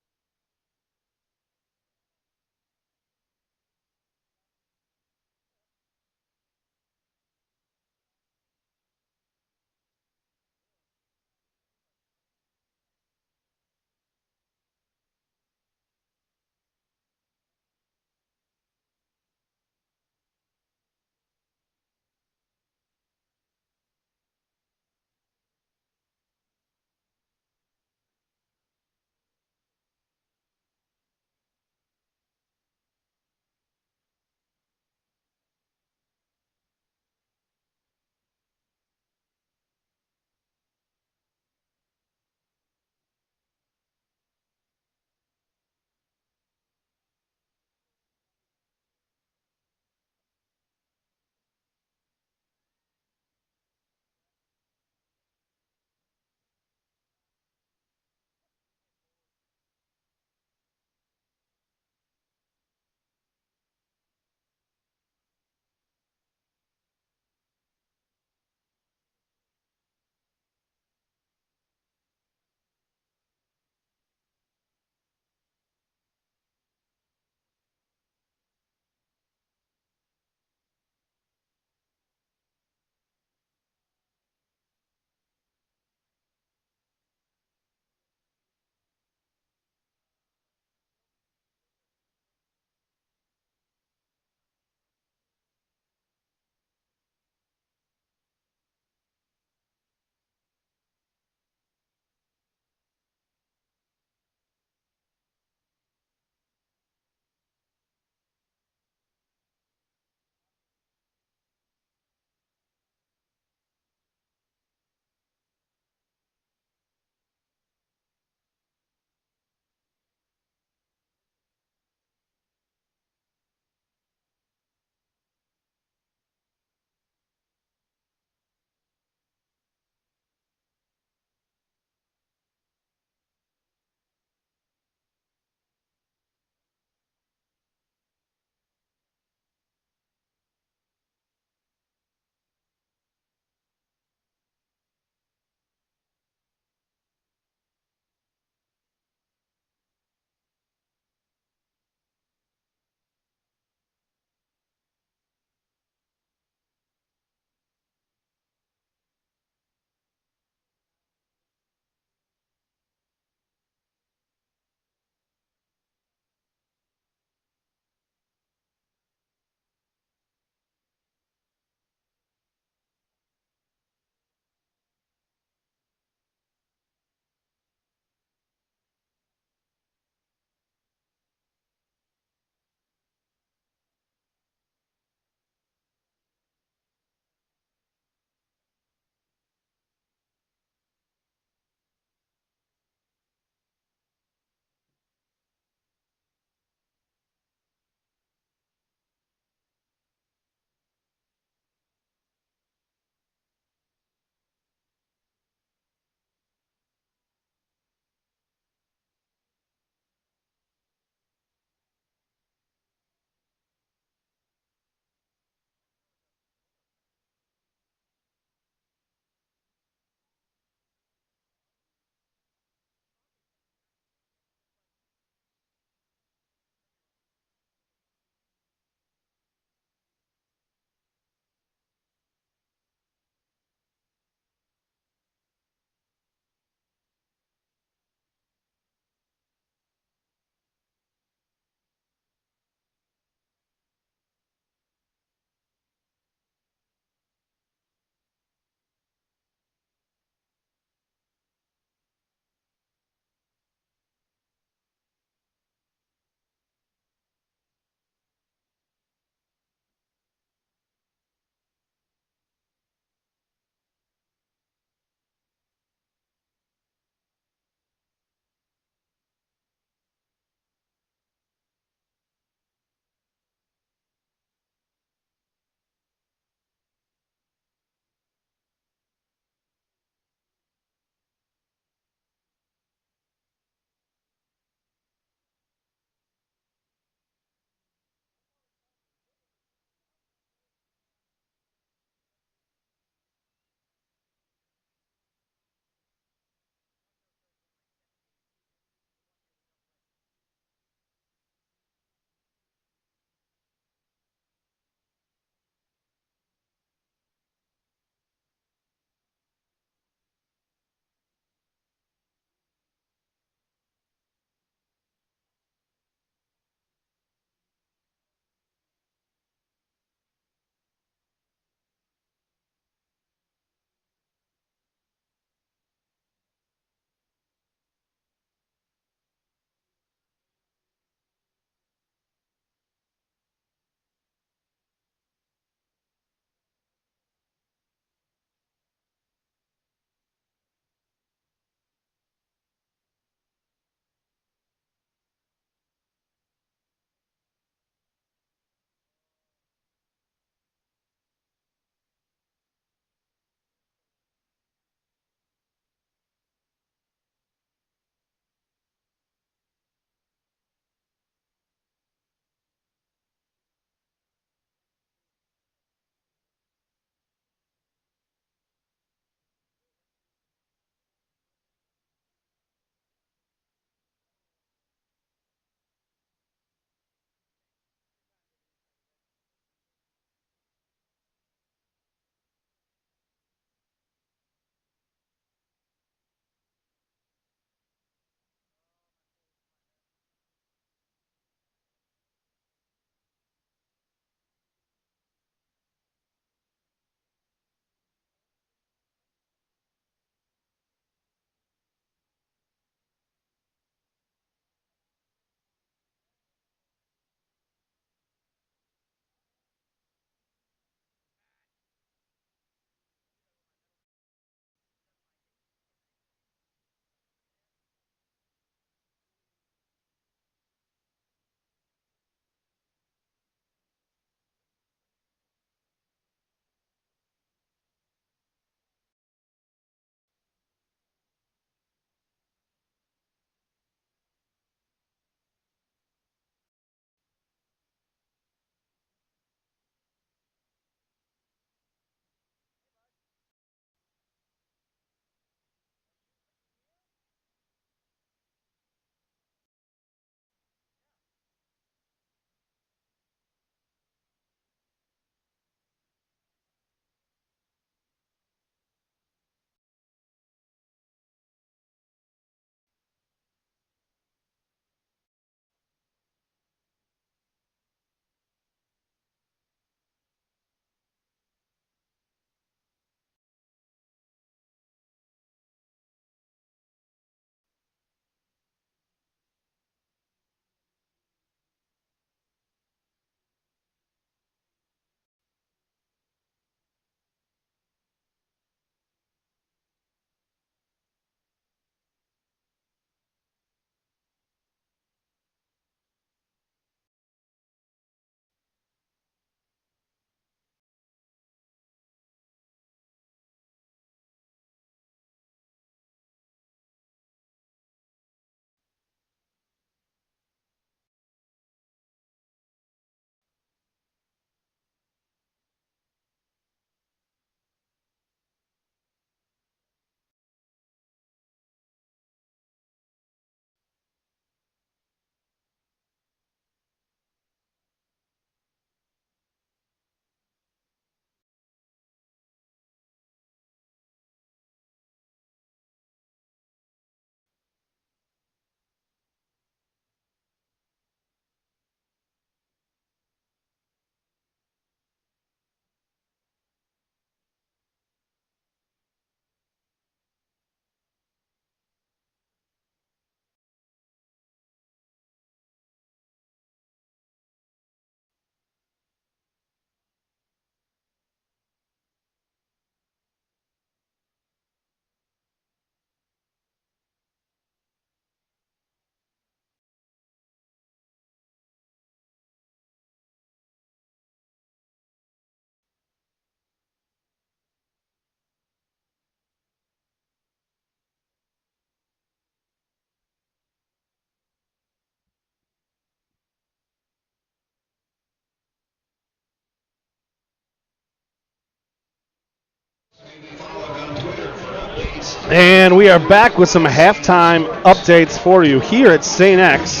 And we are back with some halftime updates for you here at St. X.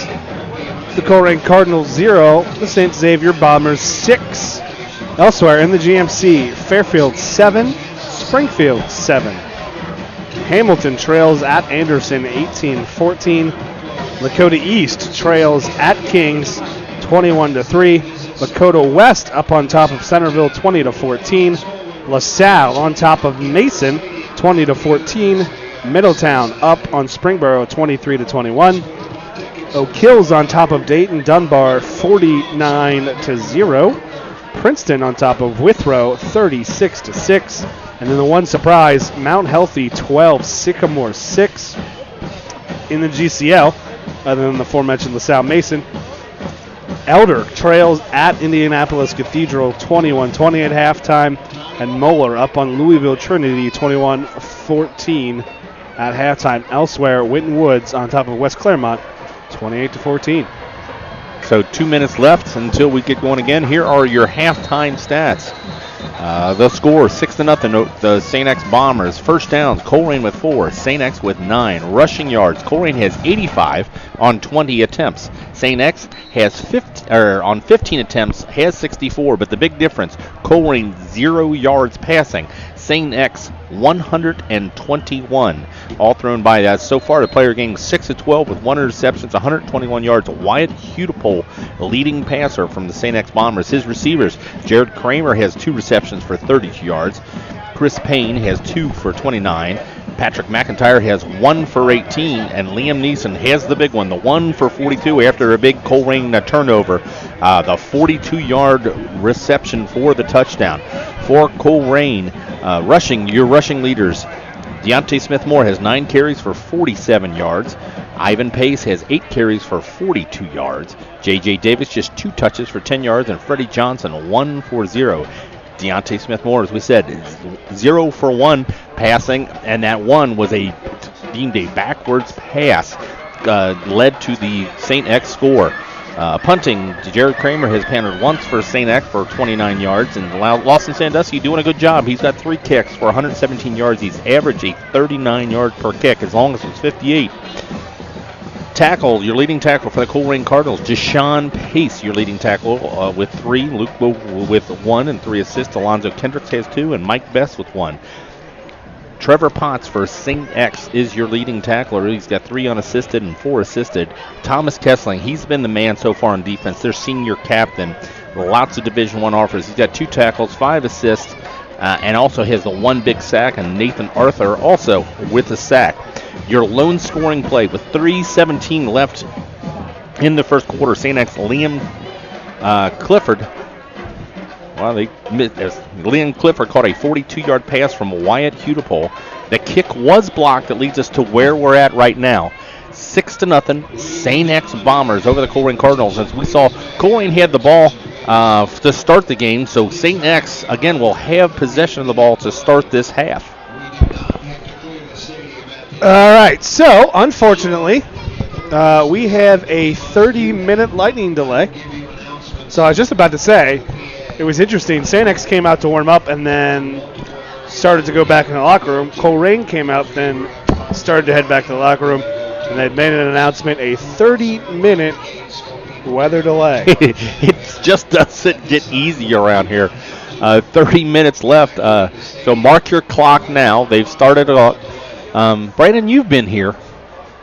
The Colerain Cardinals 0, the St. Xavier Bombers 6. Elsewhere in the GMC, Fairfield 7, Springfield 7. Hamilton trails at Anderson 18-14. Lakota East trails at Kings 21-3. Lakota West up on top of Centerville 20-14. LaSalle on top of Mason 20-14. Middletown up on Springboro 23-21. Oak Hills on top of Dayton Dunbar 49-0. Princeton on top of Withrow 36-6. And then the one surprise, Mount Healthy 12, Sycamore 6. In the GCL, other than the aforementioned LaSalle Mason, Elder trails at Indianapolis Cathedral 21-20 at halftime. And Moeller up on Louisville Trinity 21-14 at halftime. Elsewhere, Winton Woods on top of West Claremont 28-14. So 2 minutes left until we get going again. Here are your halftime stats. The score, 6-0, the St. X Bombers. First downs, Colerain with 4, St. X with 9. Rushing yards, Colerain has 85 on 20 attempts. St. X has on 15 attempts, has 64, but the big difference, Colerain 0 yards passing. St. X 121, all thrown by that. So far, the player gained 6-12 with 1 interception, 121 yards. Wyatt Hudepole, leading passer from the St. X Bombers. His receivers, Jared Kramer has 2 receptions for 32 yards. Chris Payne has 2 for 29. Patrick McIntyre has 1 for 18, and Liam Neeson has the big one, the 1 for 42 after a big Colerain turnover. The 42-yard reception for the touchdown. For Colerain, your rushing leaders, Deontay Smith-Moore has 9 carries for 47 yards. Ivan Pace has 8 carries for 42 yards. J.J. Davis just 2 touches for 10 yards, and Freddie Johnson 1 for 0. Deontay Smith-Moore, as we said, is 0 for 1 passing, and that one was deemed a backwards pass, led to the St. X score. Punting, Jared Kramer has punted once for St. X for 29 yards, and Lawson Sandusky doing a good job. He's got 3 kicks for 117 yards. He's averaged a 39 yards per kick, as long as it's 58. Tackle, your leading tackle for the Colerain Cardinals, Deshaun Pace, your leading tackle with 3. Luke with 1 and 3 assists. Alonzo Kendricks has 2, and Mike Best with 1. Trevor Potts for St. X is your leading tackler. He's got 3 unassisted and 4 assisted. Thomas Kessling, he's been the man so far on defense. Their senior captain. Lots of Division I offers. He's got 2 tackles, 5 assists, and also has the 1 big sack. And Nathan Arthur also with a sack. Your lone scoring play with 3:17 left in the first quarter. St. X Liam Clifford. Well, Liam Clifford caught a 42-yard pass from Wyatt Hudepole. The kick was blocked. That leads us to where we're at right now. 6-0, St. X Bombers over the Colerain Cardinals. As we saw, Colerain had the ball to start the game, so St. X, again, will have possession of the ball to start this half. All right, so unfortunately, we have a 30-minute lightning delay. So I was just about to say, it was interesting. St. X came out to warm up and then started to go back in the locker room. Colerain came out, then started to head back to the locker room, and they made an announcement, a 30-minute weather delay. It just doesn't get easy around here. 30 minutes left, so mark your clock now. They've started it up. Brandon, you've been here.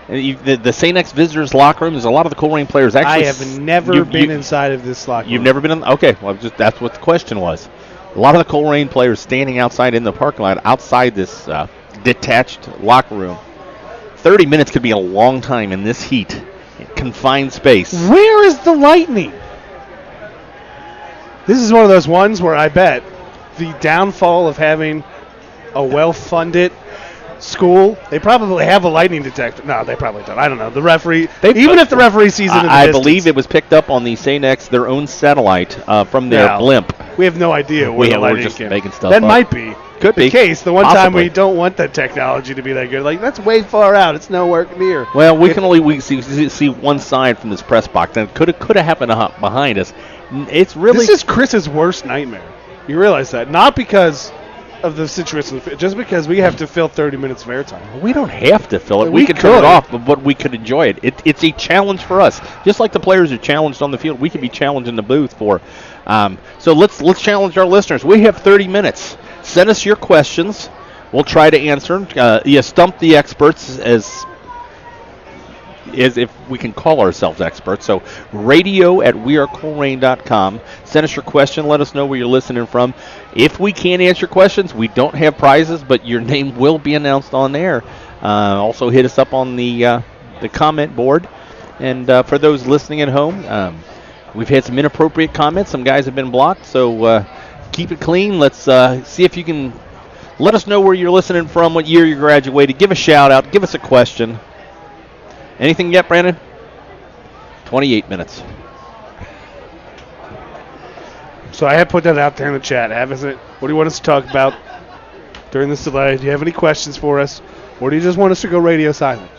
The St. X visitors locker room, there's a lot of the Colerain players actually. I have never been inside of this locker room. You've never been in? Okay, well, that's what the question was. A lot of the Colerain players standing outside in the parking lot, outside this detached locker room. 30 minutes could be a long time in this heat, confined space. Where is the lightning? This is one of those ones where I bet the downfall of having a well-funded school, they probably have a lightning detector. No, they probably don't. I don't know. The referee, even if the referee sees it in the distance. I believe it was picked up on the St. X, their own satellite from their blimp. We have no idea where the lightning just came. Making stuff that up. Might be. Could be. The case. The one Possibly. time we don't want that technology to be that good. Like, that's way far out. It's nowhere near. Well, we can only see one side from this press box, and it could have happened behind us. It's really. This is Chris's worst nightmare. You realize that? Not because of the situation. Just because we have to fill 30 minutes of airtime. We don't have to fill it. We We can turn could. it off, but we could enjoy it. It's a challenge for us. Just like the players are challenged on the field, we can be challenged in the booth for. So let's challenge our listeners. We have 30 minutes. Send us your questions. We'll try to answer. Stump the experts as if we can call ourselves experts. So radio@wearecolerain.com. Send us your question. Let us know where you're listening from. If we can't answer questions, we don't have prizes, but your name will be announced on air. Also hit us up on the comment board. And for those listening at home, we've had some inappropriate comments. Some guys have been blocked, so keep it clean. Let's see if you can let us know where you're listening from, what year you graduated. Give a shout out. Give us a question. Anything yet, Brandon? 28 minutes. So I have put that out there in the chat, haven't it? What do you want us to talk about during this delay? Do you have any questions for us? Or do you just want us to go radio silent?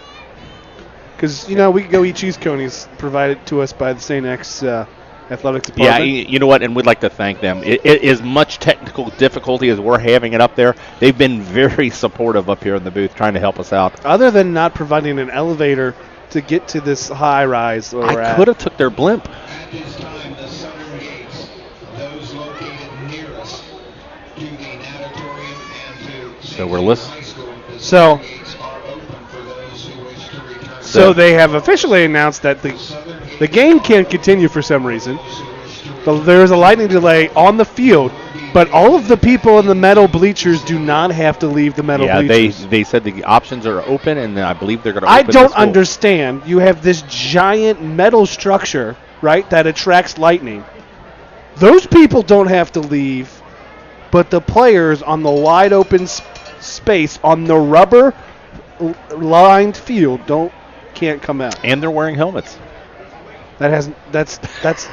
Because, we could go eat cheese conies provided to us by the St. X Athletics Department. Yeah, you know what, and we'd like to thank them. It is much technical difficulty as we're having it up there. They've been very supportive up here in the booth trying to help us out. Other than not providing an elevator to get to this high rise where we're I at. could have took their blimp. At this time, the southern gates, those located nearest to the natatorium and to So we're listening. high school, the So- southern gates are open for those who wish to return. So they have officially announced that the game can't continue for some reason. There is a lightning delay on the field, but all of the people in the metal bleachers do not have to leave the metal Yeah, bleachers. they said the options are open, and I believe they're going to I open the don't school. understand. You have this giant metal structure, right, that attracts lightning. Those people don't have to leave, but the players on the wide open space on the rubber lined field can't come out. And they're wearing helmets. That's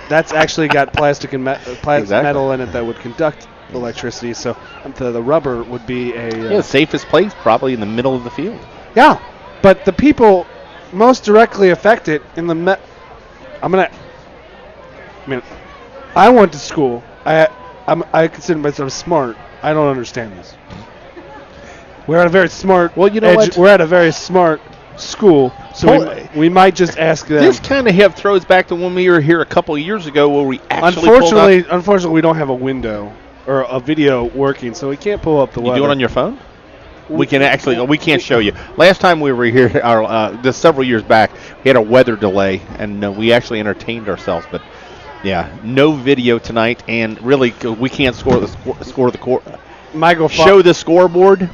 actually got plastic and Exactly. metal in it that would conduct electricity. So the rubber would be The safest place probably in the middle of the field. yeah. But the people most directly affected in the I went to school. I consider myself smart. I don't understand this. We're at a very smart. Well, you know what? We're at a very smart school, so we might just ask them. This kind of throws back to when we were here a couple of years ago where we actually Unfortunately, we don't have a window or a video working, so we can't pull up the You weather. do it on your phone? We can't show you. Last time we were here, this several years back, we had a weather delay, and we actually entertained ourselves. But yeah, no video tonight, and really we can't score the Michael, show the scoreboard.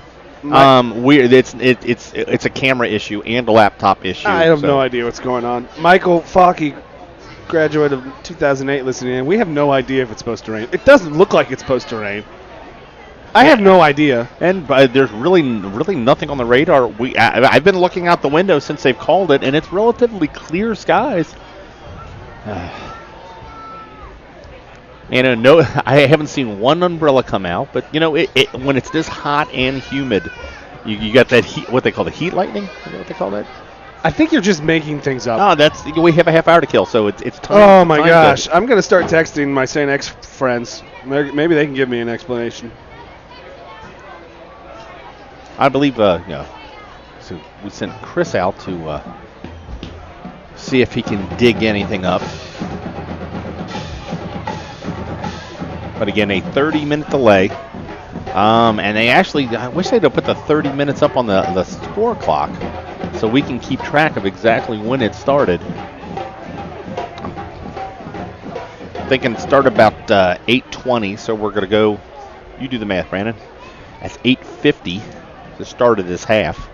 It's a camera issue and a laptop issue. I have no idea what's going on. Michael Falke, graduate of 2008, listening in. We have no idea if it's supposed to rain. It doesn't look like it's supposed to rain. I have no idea. And there's really nothing on the radar. I've been looking out the window since they've called it, and it's relatively clear skies. And I haven't seen one umbrella come out, but when it's this hot and humid, you got that heat. What they call the heat lightning? Is that what they call that? I think you're just making things up. No, we have a half hour to kill, so it's time. Oh my time gosh! I'm gonna start texting my St. X friends. Maybe they can give me an explanation. I believe, so we sent Chris out to see if he can dig anything up. But again, a 30-minute delay. And they actually, I wish they'd have put the 30 minutes up on the score clock so we can keep track of exactly when it started. I'm thinking it started about 8:20, so we're going to go, you do the math, Brandon. That's 8:50, the start of this half.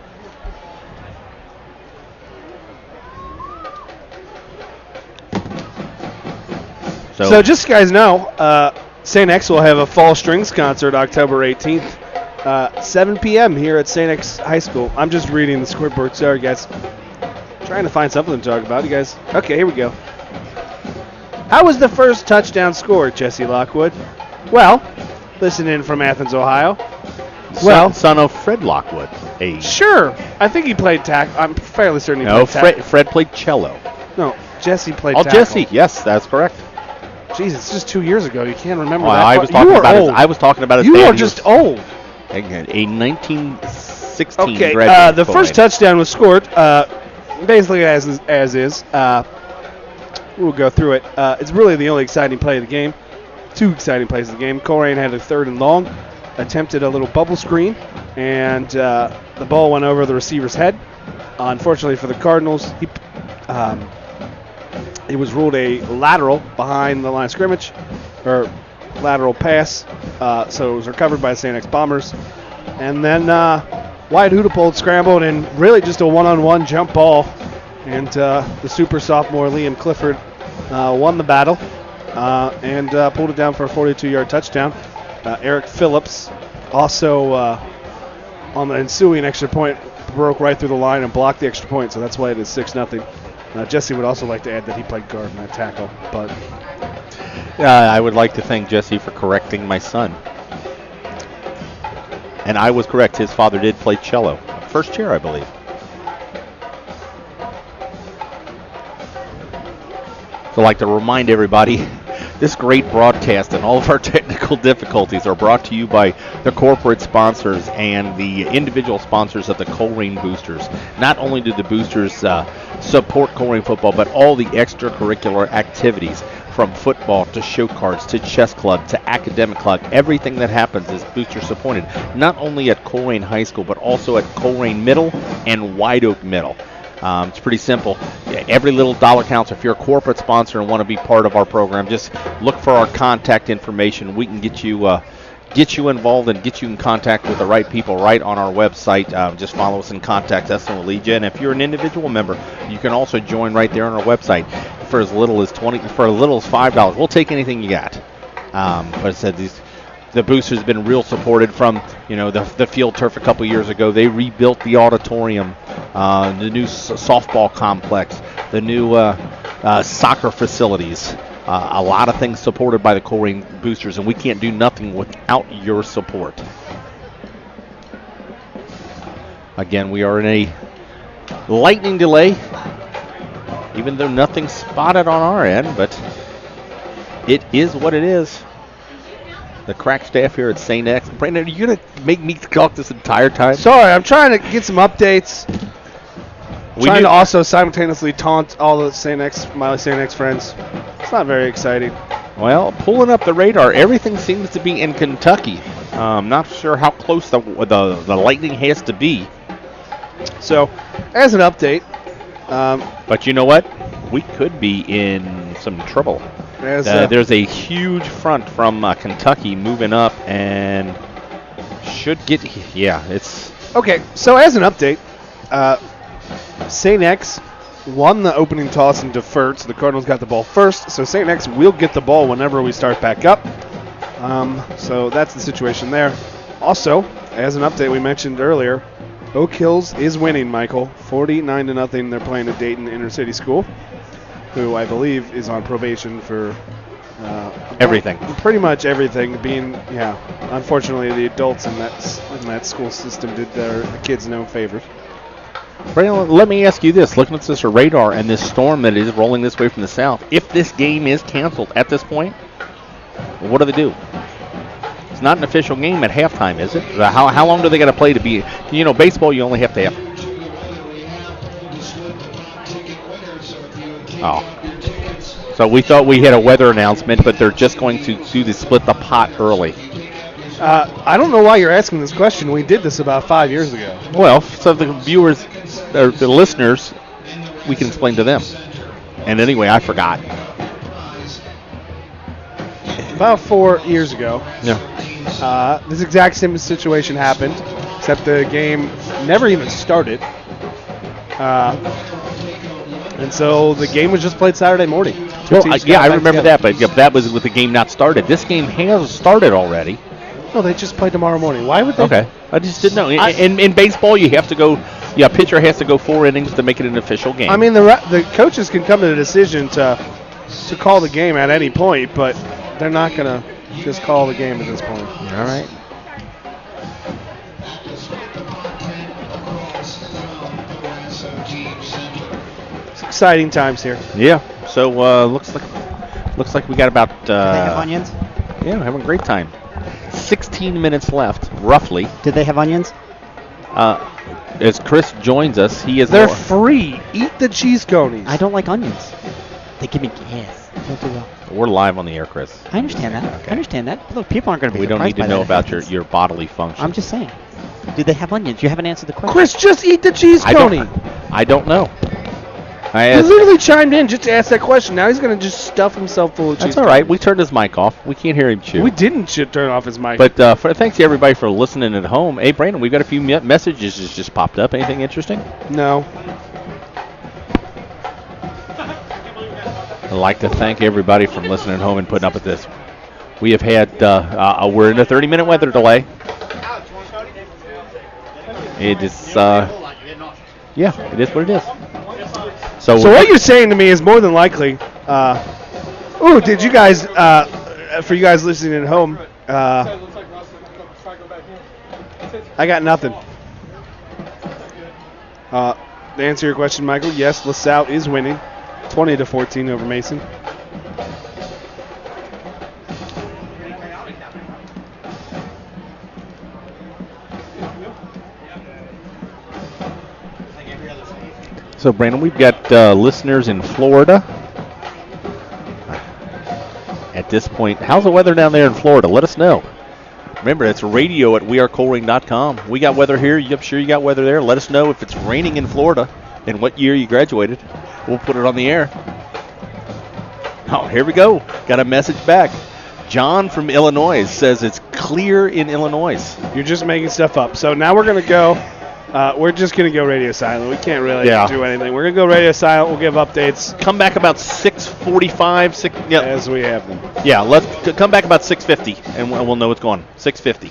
So just so you guys know, St. X will have a fall strings concert October 18th, 7 p.m. here at St. X High School. I'm just reading the scoreboard. Sorry, guys. Trying to find something to talk about. You guys. Okay, here we go. How was the first touchdown scored, Jesse Lockwood? Well, listen in from Athens, Ohio. Son of Fred Lockwood. Sure. I think he played tackle. I'm fairly certain he played tackle. Fred played cello. No, Jesse played tackle. Jesse. Yes, that's correct. Jeez, it's just 2 years ago. You can't remember that. I was talking about it. You are just old. Again, a 1916 Okay, graduate. the first touchdown was scored basically as is. We'll go through it. It's really the only exciting play of the game. Two exciting plays of the game. Colerain had a 3rd and long, attempted a little bubble screen, and the ball went over the receiver's head. Unfortunately for the Cardinals, it was ruled a lateral behind the line of scrimmage, or lateral pass, so it was recovered by the St. X Bombers. And then Wyatt Hudepold scrambled, and really just a one-on-one jump ball, and the super sophomore Liam Clifford won the battle and pulled it down for a 42-yard touchdown. Eric Phillips also on the ensuing extra point broke right through the line and blocked the extra point, so that's why it is 6-0. Jesse would also like to add that he played guard in that tackle. But I would like to thank Jesse for correcting my son. And I was correct. His father did play cello. First chair, I believe. So I'd like to remind everybody, this great broadcast and all of our technical difficulties are brought to you by the corporate sponsors and the individual sponsors of the Colerain Boosters. Not only do the Boosters support Colerain football, but all the extracurricular activities, from football to show cards to chess club to academic club, everything that happens is Booster supported. Not only at Colerain High School, but also at Colerain Middle and White Oak Middle. It's pretty simple. Every little dollar counts. If you're a corporate sponsor and want to be part of our program, just look for our contact information. We can get you involved and get you in contact with the right people right on our website. Just follow us and contact us, and we'll lead you. And if you're an individual member, you can also join right there on our website for as little as $5. We'll take anything you got. But I said the Boosters have been real supported from the field turf a couple years ago. They rebuilt the auditorium, the new softball complex, the new soccer facilities. A lot of things supported by the Colerain Boosters, and we can't do nothing without your support. Again, we are in a lightning delay, even though nothing's spotted on our end, but it is what it is. The crack staff here at St. X. Brandon, are you going to make me talk this entire time? sorry, I'm trying to get some updates. Trying to also simultaneously taunt all the my St. X friends. It's not very exciting. Well, pulling up the radar, everything seems to be in Kentucky. Not sure how close the lightning has to be. So, as an update. But you know what? We could be in some trouble. There's a huge front from Kentucky moving up and should get. Yeah, it's. Okay, so as an update, St. X won the opening toss and deferred, so the Cardinals got the ball first. So St. X will get the ball whenever we start back up. So that's the situation there. Also, as an update we mentioned earlier, Oak Hills is winning, Michael, 49-0. They're playing at Dayton Inner-City School, who I believe is on probation for everything. Pretty much everything. Unfortunately, the adults in that school system did the kids no favors. Brandon, let me ask you this. Looking at this radar and this storm that is rolling this way from the south, if this game is canceled at this point, what do they do? It's not an official game at halftime, is it? How long do they got to play to be? Baseball, you only have to have. Oh. So we thought we had a weather announcement, but they're just going to do the split the pot early. I don't know why you're asking this question. We did this about 5 years ago. Well, so the viewers, or the listeners, we can explain to them. And anyway, I forgot. About 4 years ago. Yeah. This exact same situation happened, except the game never even started. And so the game was just played Saturday morning. Well, I remember that, but that was with the game not started. This game has started already. No, they just played tomorrow morning. Why would they? Okay. I just didn't know. In baseball, you have to go. Yeah, pitcher has to go 4 innings to make it an official game. I mean, the coaches can come to the decision to call the game at any point, but they're not going to just call the game at this point. All right. It's exciting times here. Yeah. So looks like we got about. Onions. Yeah, having a great time. 16 minutes left, roughly. Did they have onions? As Chris joins us, he is. They're free. Eat the cheese conies. I don't like onions. They give me gas. Don't do well. We're live on the air, Chris. I understand that. Okay. I understand that. Look, people aren't going to be We don't surprised need to by know that. about your bodily function. I'm just saying. Did they have onions? You haven't answered the question. Chris, just eat the cheese coney. I don't know. He literally chimed in just to ask that question. Now he's going to just stuff himself full of cheese. That's all right. We turned his mic off. We can't hear him chew. We didn't turn off his mic. But thanks to everybody for listening at home. Hey, Brandon, we've got a few messages that just popped up. Anything interesting? No. I'd like to thank everybody from listening at home and putting up with this. We have had, we're in a 30-minute weather delay. It is, yeah, it is what it is. So what you're saying to me is more than likely, did you guys, for you guys listening at home, I got nothing. To answer your question, Michael, yes, LaSalle is winning 20-14 over Mason. So, Brandon, we've got listeners in Florida. At this point, how's the weather down there in Florida? Let us know. Remember, it's radio at wearecolerain.com. We got weather here. I'm sure you got weather there. Let us know if it's raining in Florida and what year you graduated. We'll put it on the air. Oh, here we go. Got a message back. John from Illinois says it's clear in Illinois. You're just making stuff up. So now we're going to go. We're just going to go radio silent. We can't really do anything. We're going to go radio silent. We'll give updates. Come back about 6:45. As we have them. Yeah, let's come back about 6:50, and we'll know what's going on. 6:50.